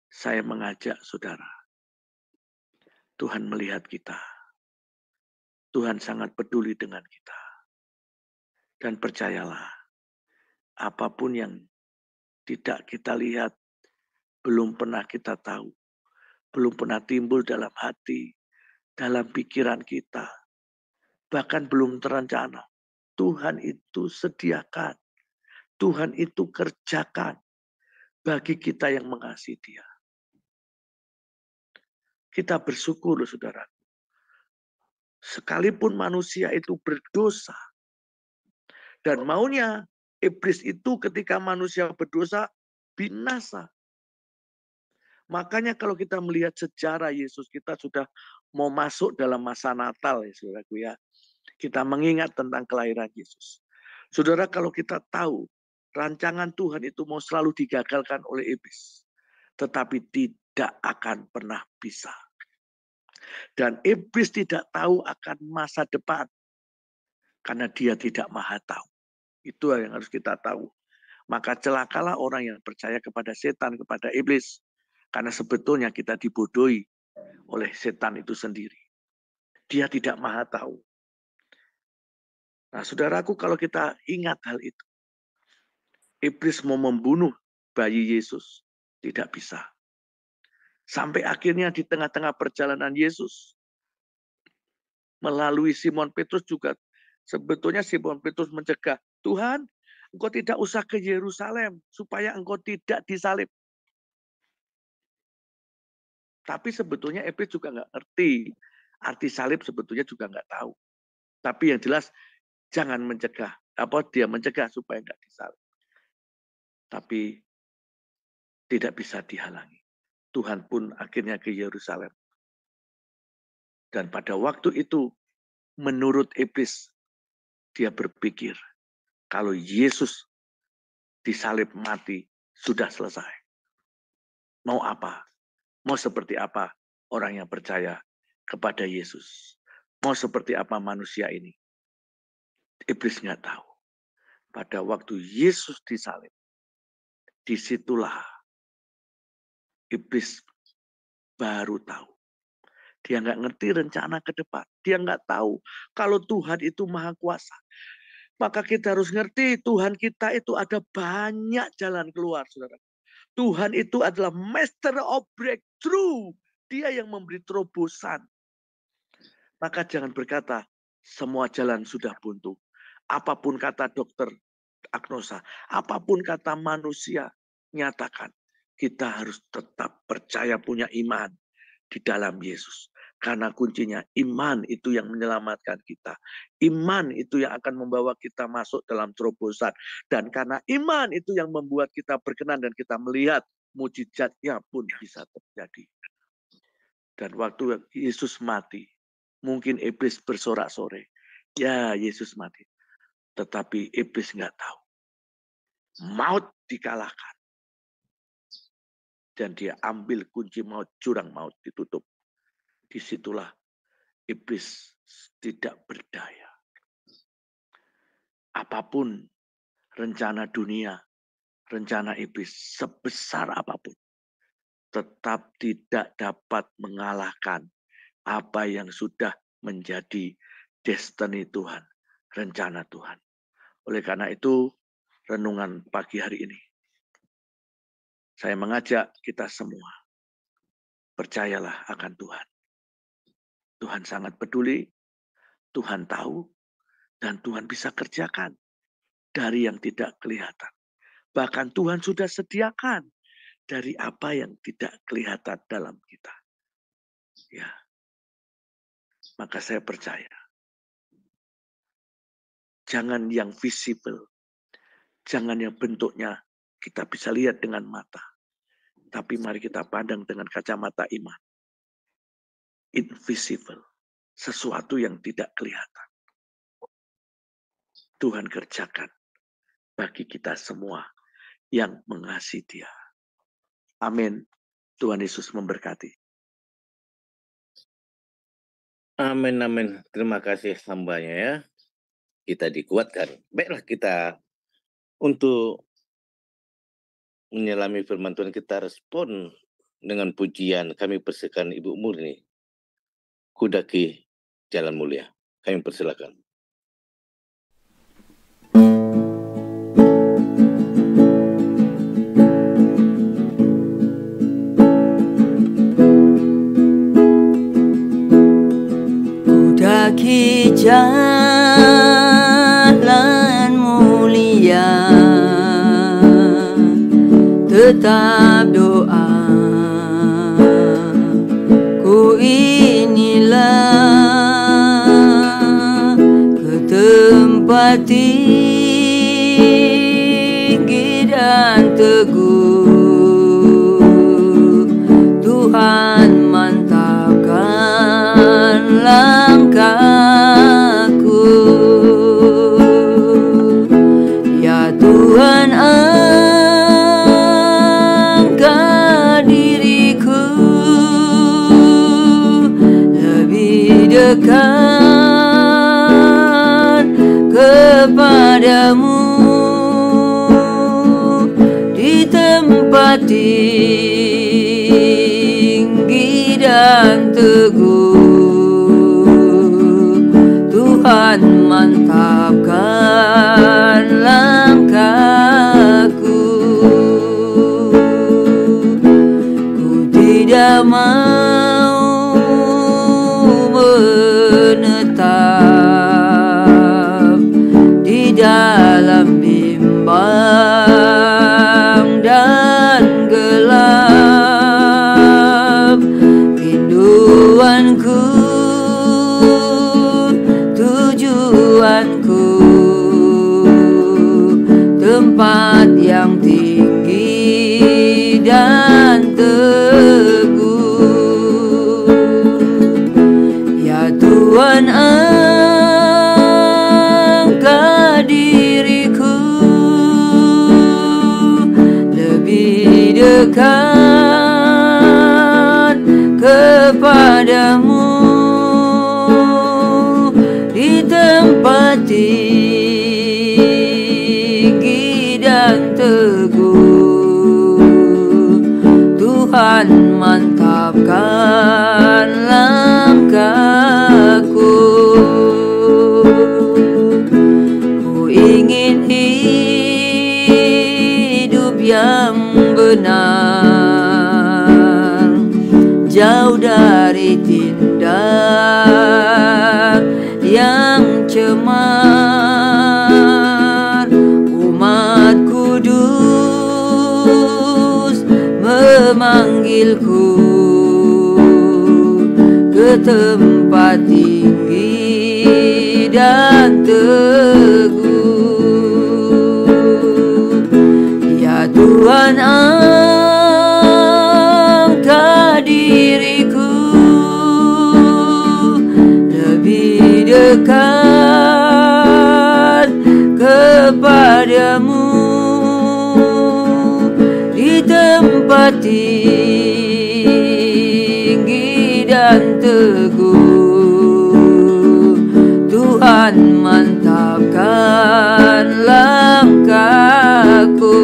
S4: saya mengajak saudara. Tuhan melihat kita. Tuhan sangat peduli dengan kita. Dan percayalah, apapun yang tidak kita lihat, belum pernah kita tahu, belum pernah timbul dalam hati, dalam pikiran kita, bahkan belum terencana. Tuhan itu sediakan, Tuhan itu kerjakan bagi kita yang mengasihi Dia. Kita bersyukur, saudara. Sekalipun manusia itu berdosa, dan maunya iblis itu ketika manusia berdosa, binasa. Makanya kalau kita melihat sejarah Yesus, kita sudah mau masuk dalam masa Natal, ya saudaraku ya. Kita mengingat tentang kelahiran Yesus. Saudara, kalau kita tahu rancangan Tuhan itu mau selalu digagalkan oleh iblis, tetapi tidak akan pernah bisa. Dan iblis tidak tahu akan masa depan, karena dia tidak maha tahu. Itu yang harus kita tahu. Maka celakalah orang yang percaya kepada setan, kepada iblis. Karena sebetulnya kita dibodohi oleh setan itu sendiri. Dia tidak maha tahu. Nah, saudaraku, kalau kita ingat hal itu, iblis mau membunuh bayi Yesus, tidak bisa. Sampai akhirnya di tengah-tengah perjalanan Yesus, melalui Simon Petrus juga, sebetulnya Simon Petrus mencegah, Tuhan, engkau tidak usah ke Yerusalem, supaya engkau tidak disalib. Tapi sebetulnya iblis juga nggak ngerti, arti salib sebetulnya juga nggak tahu. Tapi yang jelas, jangan mencegah. Dia mencegah supaya nggak disalib. Tapi tidak bisa dihalangi. Tuhan pun akhirnya ke Yerusalem. Dan pada waktu itu, menurut iblis, dia berpikir, kalau Yesus disalib mati, sudah selesai. Mau apa? Mau seperti apa orang yang percaya kepada Yesus? Mau seperti apa manusia ini? Iblis nggak tahu. Pada waktu Yesus disalib, disitulah iblis baru tahu. Dia nggak ngerti rencana ke depan. Dia nggak tahu kalau Tuhan itu maha kuasa. Maka kita harus ngerti Tuhan kita itu ada banyak jalan keluar, saudara. Tuhan itu adalah master of breakthrough. Dia yang memberi terobosan. Maka jangan berkata, semua jalan sudah buntu. Apapun kata dokter Agnosa, apapun kata manusia, nyatakan. Kita harus tetap percaya punya iman di dalam Yesus. Karena kuncinya iman itu yang menyelamatkan kita. Iman itu yang akan membawa kita masuk dalam terobosan. Dan karena iman itu yang membuat kita berkenan dan kita melihat mujizatnya pun bisa terjadi. Dan waktu Yesus mati, mungkin iblis bersorak-sorai. Ya, Yesus mati. Tetapi iblis nggak tahu. Maut dikalahkan. Dan dia ambil kunci maut, jurang maut ditutup. Disitulah iblis tidak berdaya. Apapun rencana dunia, rencana iblis sebesar apapun, tetap tidak dapat mengalahkan apa yang sudah menjadi destiny Tuhan, rencana Tuhan. Oleh karena itu, renungan pagi hari ini, saya mengajak kita semua, percayalah akan Tuhan. Tuhan sangat peduli, Tuhan tahu, dan Tuhan bisa kerjakan dari yang tidak kelihatan. Bahkan Tuhan sudah sediakan dari apa yang tidak kelihatan dalam kita. Ya, maka saya percaya. Jangan yang visible, jangan yang bentuknya kita bisa lihat dengan mata. Tapi mari kita pandang dengan kacamata iman. Invisible. Sesuatu yang tidak kelihatan. Tuhan kerjakan bagi kita semua yang mengasihi Dia. Amin. Tuhan Yesus memberkati.
S2: Amin, amin. Terima kasih hambanya ya. Kita dikuatkan. Baiklah kita untuk menyelami firman Tuhan, kita respon dengan pujian. Kami persilakan Ibu Murni. Kudaki Jalan Mulia. Kami persilakan.
S3: Kudaki jalan mulia, tetap doa ku inilah ke tempat tinggi dan teguh. Tuhan mantapkan langkahku, ya Tuhan angkat diriku lebih dekat kepadamu di tempat tinggi dan teguh. Tuhan mantapkan langkahku. Ku tidak mau menetap di dalam bimbang dan gelap. Rinduanku, tujuanku, tempat yang tinggi dan teguh. Ya Tuhan angkat diriku lebih dekat kepadamu mantapkan langkahku. Ku ingin hidup yang benar, jauh dari tindak yang cemar. Umat kudus memanggilku ke tempat tinggi dan teguh. Ya Tuhan, angkat diriku lebih dekat kepadamu di tempat tinggi dan teguh. Tuhan, mantapkan langkahku.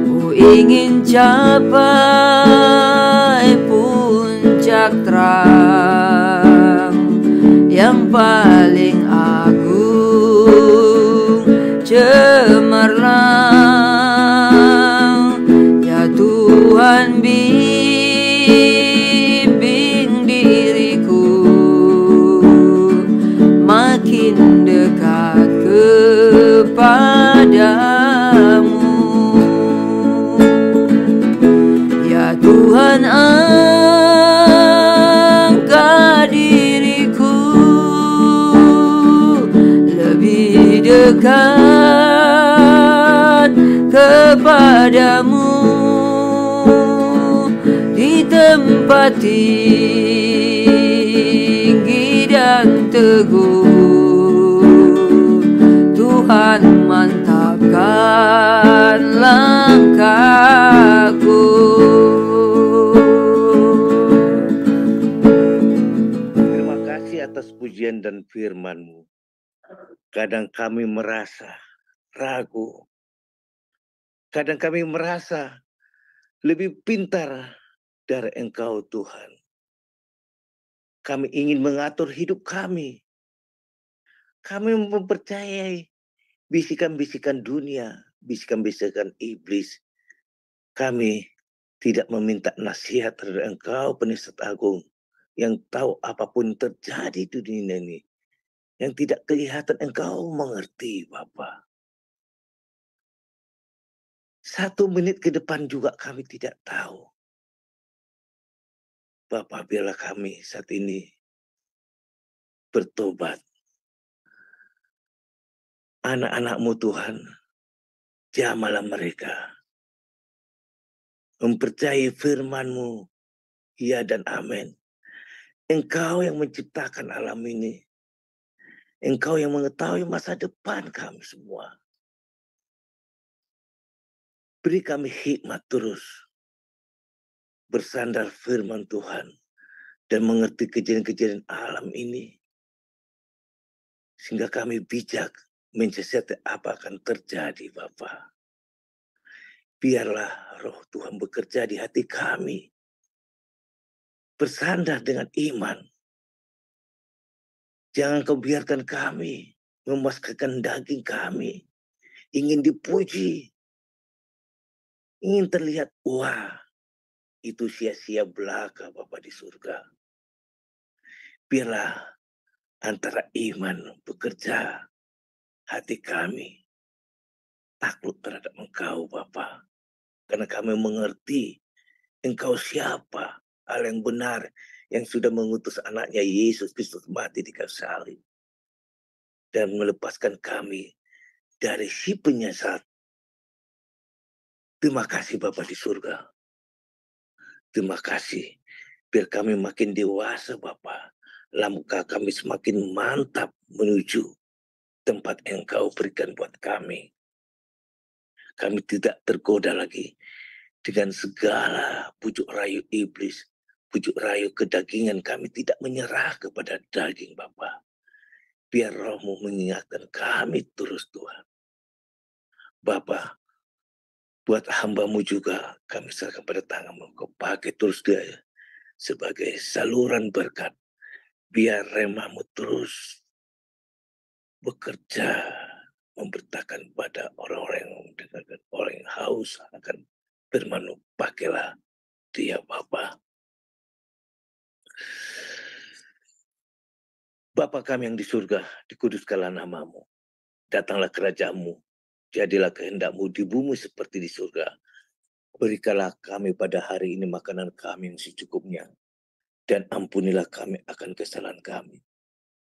S3: Ku ingin capai puncak terang yang paling agung cemerlang. Ya Tuhan, bimbing diriku makin dekat kepadamu. Ya Tuhan, angkat diriku lebih dekat kepadamu di tempat tinggi dan teguh. Tuhan, mantapkan langkahku.
S2: Terima kasih atas pujian dan firman-Mu. Kadang kami merasa ragu. Kadang kami merasa lebih pintar dari Engkau, Tuhan. Kami ingin mengatur hidup kami. Kami mempercayai bisikan-bisikan dunia, bisikan-bisikan iblis. Kami tidak meminta nasihat dari Engkau, Penasihat Agung, yang tahu apapun terjadi di dunia ini. Yang tidak kelihatan, Engkau mengerti, Bapa. 1 menit ke depan juga kami tidak tahu. Bapa, biarlah kami saat ini bertobat. Anak-anak-Mu, Tuhan, jamahlah mereka. Mempercayai firman-Mu, ya dan amin. Engkau yang menciptakan alam ini. Engkau yang mengetahui masa depan kami semua. Beri kami hikmat terus bersandar firman Tuhan dan mengerti kejadian-kejadian alam ini. Sehingga kami bijak mensiasati apa akan terjadi, Bapa. Biarlah roh Tuhan bekerja di hati kami. Bersandar dengan iman. Jangan Kau biarkan kami memuaskan daging kami. Ingin dipuji. Ingin terlihat, wah, itu sia-sia belaka Bapa di surga. Biarlah antara iman bekerja hati kami takluk terhadap Engkau, Bapa. Karena kami mengerti Engkau siapa, Allah yang benar, yang sudah mengutus anaknya Yesus Kristus mati di kayu salib dan melepaskan kami dari si penyesat. Terima kasih Bapa di surga. Terima kasih. Biar kami makin dewasa Bapa. Langkah kami semakin mantap menuju tempat Engkau berikan buat kami. Kami tidak tergoda lagi dengan segala pujuk rayu iblis, pujuk rayu kedagingan. Kami tidak menyerah kepada daging Bapa. Biar Roh-Mu mengingatkan kami terus Tuhan. Bapa, buat hamba-Mu juga kami serahkan pada tangan-Mu. Kau pakai terus dia sebagai saluran berkat. Biar remah-Mu terus bekerja, memberitakan pada orang-orang yang mendengarkan, orang yang haus akan firman-Mu. Pakailah dia Bapa. Bapa kami yang di surga, dikuduskanlah nama-Mu. Datanglah kerajaan-Mu. Jadilah kehendak-Mu di bumi seperti di surga. Berikanlah kami pada hari ini makanan kami yang secukupnya. Dan ampunilah kami akan kesalahan kami.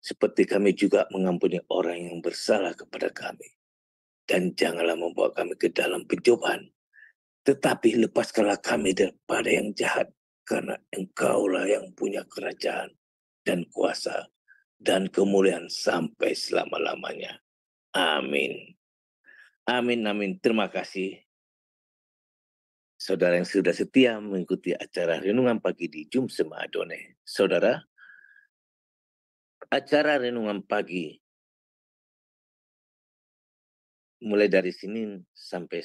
S2: Seperti kami juga mengampuni orang yang bersalah kepada kami. Dan janganlah membawa kami ke dalam pencobaan. Tetapi lepaskanlah kami daripada yang jahat. Karena Engkaulah yang punya kerajaan dan kuasa dan kemuliaan sampai selama-lamanya. Amin. Amin, amin. Terima kasih. Saudara yang sudah setia mengikuti acara Renungan Pagi di Jumsema Adonai. Saudara, acara Renungan Pagi mulai dari Senin sampai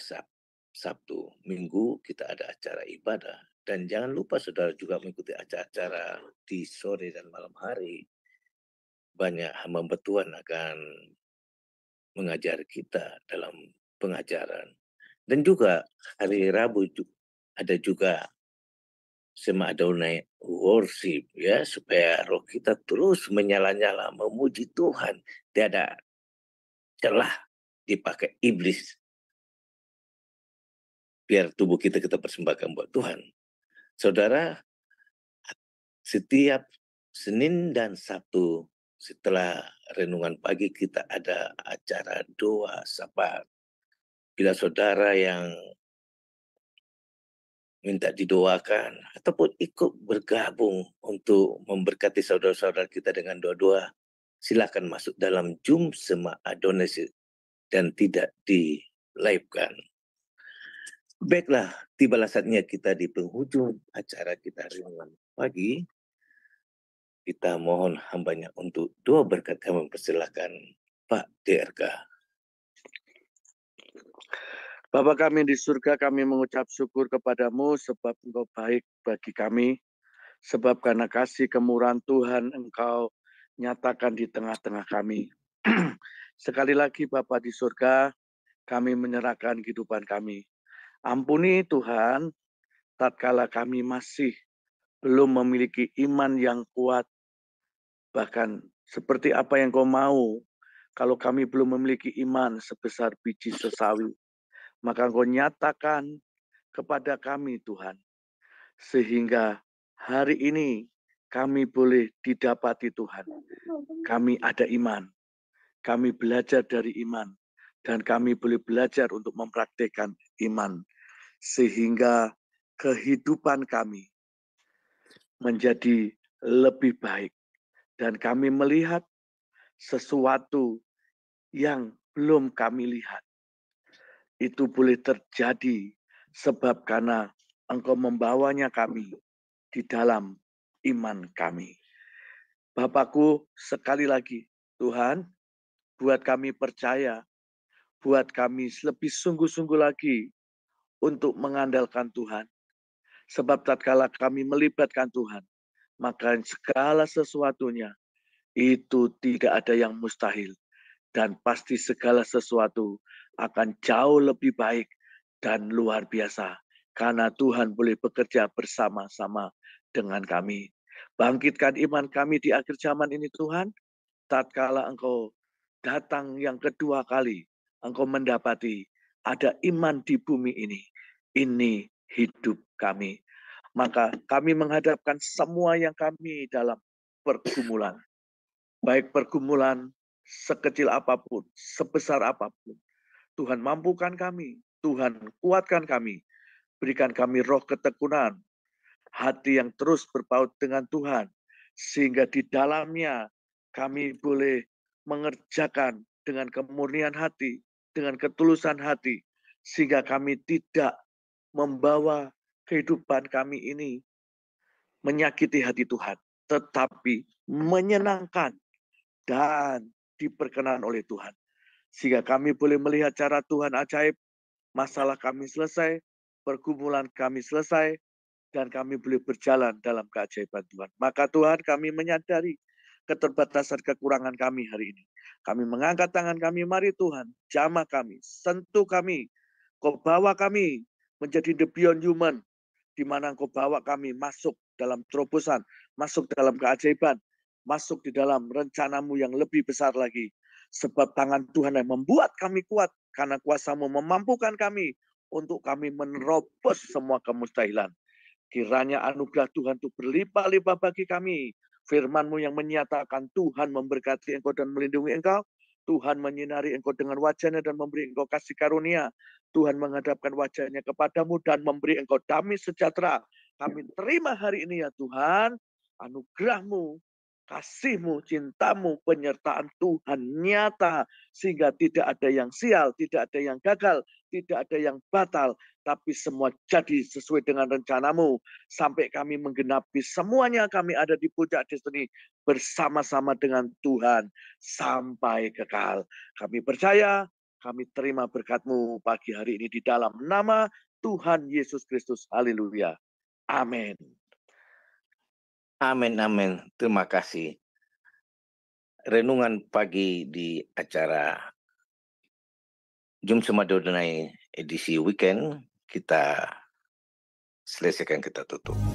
S2: Sabtu. Minggu kita ada acara ibadah. Dan jangan lupa saudara juga mengikuti acara-acara di sore dan malam hari. Banyak hamba Tuhan akan mengajar kita dalam pengajaran. Dan juga hari Rabu ada juga Sema Adonai worship ya, supaya roh kita terus menyala-nyala memuji Tuhan. Tiada celah dipakai iblis. Biar tubuh kita persembahkan buat Tuhan. Saudara, setiap Senin dan Sabtu setelah renungan pagi kita ada acara doa syafaat. Bila saudara yang minta didoakan ataupun ikut bergabung untuk memberkati saudara-saudara kita dengan doa-doa, silakan masuk dalam Jumsema Adonai dan tidak di-live-kan. Baiklah, tibalah saatnya kita di penghujung acara kita renungan pagi. Kita mohon hambanya untuk doa berkat. Kami persilakan Pak DRK.
S4: Bapa kami di surga, kami mengucap syukur kepadamu sebab Engkau baik bagi kami. Sebab karena kasih kemurahan Tuhan Engkau nyatakan di tengah-tengah kami. Sekali lagi Bapa di surga, kami menyerahkan kehidupan kami. Ampuni Tuhan, tatkala kami masih belum memiliki iman yang kuat, bahkan seperti apa yang Kau mau, kalau kami belum memiliki iman sebesar biji sesawi, maka Engkau nyatakan kepada kami Tuhan, sehingga hari ini kami boleh didapati Tuhan. Kami ada iman, kami belajar dari iman, dan kami boleh belajar untuk mempraktikkan iman, sehingga kehidupan kami menjadi lebih baik. Dan kami melihat sesuatu yang belum kami lihat. Itu boleh terjadi sebab karena Engkau membawanya kami di dalam iman kami. Bapakku, sekali lagi, Tuhan, buat kami percaya, buat kami lebih sungguh-sungguh lagi untuk mengandalkan Tuhan. Sebab tatkala kami melibatkan Tuhan, maka segala sesuatunya itu tidak ada yang mustahil. Dan pasti segala sesuatu akan jauh lebih baik dan luar biasa. Karena Tuhan boleh bekerja bersama-sama dengan kami. Bangkitkan iman kami di akhir zaman ini Tuhan. Tatkala Engkau datang yang kedua kali, Engkau mendapati ada iman di bumi ini. Ini hidup kami. Maka kami menghadapkan semua yang kami dalam pergumulan. Baik pergumulan sekecil apapun, sebesar apapun. Tuhan mampukan kami, Tuhan kuatkan kami. Berikan kami roh ketekunan, hati yang terus berpaut dengan Tuhan. Sehingga di dalamnya kami boleh mengerjakan dengan kemurnian hati, dengan ketulusan hati. Sehingga kami tidak membawa kehidupan kami ini menyakiti hati Tuhan. Tetapi menyenangkan dan diperkenan oleh Tuhan. Sehingga kami boleh melihat cara Tuhan ajaib masalah kami selesai, pergumulan kami selesai, dan kami boleh berjalan dalam keajaiban Tuhan. Maka Tuhan, kami menyadari keterbatasan kekurangan kami hari ini. Kami mengangkat tangan kami, mari Tuhan, jamah kami, sentuh kami, Kau bawa kami menjadi the beyond human, di mana Kau bawa kami masuk dalam terobosan, masuk dalam keajaiban, masuk di dalam rencana-Mu yang lebih besar lagi. Sebab tangan Tuhan yang membuat kami kuat, karena kuasa-Mu memampukan kami untuk kami menerobos semua kemustahilan. Kiranya anugerah Tuhan itu berlimpah-limpah bagi kami. Firman-Mu yang menyatakan Tuhan memberkati engkau dan melindungi engkau. Tuhan menyinari engkau dengan wajah-Nya dan memberi engkau kasih karunia. Tuhan menghadapkan wajah-Nya kepadamu dan memberi engkau damai sejahtera. Kami terima hari ini ya Tuhan, anugerah-Mu, kasih-Mu, cinta-Mu, penyertaan Tuhan nyata. Sehingga tidak ada yang sial, tidak ada yang gagal, tidak ada yang batal. Tapi semua jadi sesuai dengan rencana-Mu. Sampai kami menggenapi semuanya, kami ada di puncak destiny bersama-sama dengan Tuhan sampai kekal. Kami percaya, kami terima berkat-Mu pagi hari ini di dalam nama Tuhan Yesus Kristus. Haleluya. Amin.
S2: Amin, amin. Terima kasih. Renungan pagi di acara Jum Semadodonai edisi weekend kita selesaikan, kita tutup.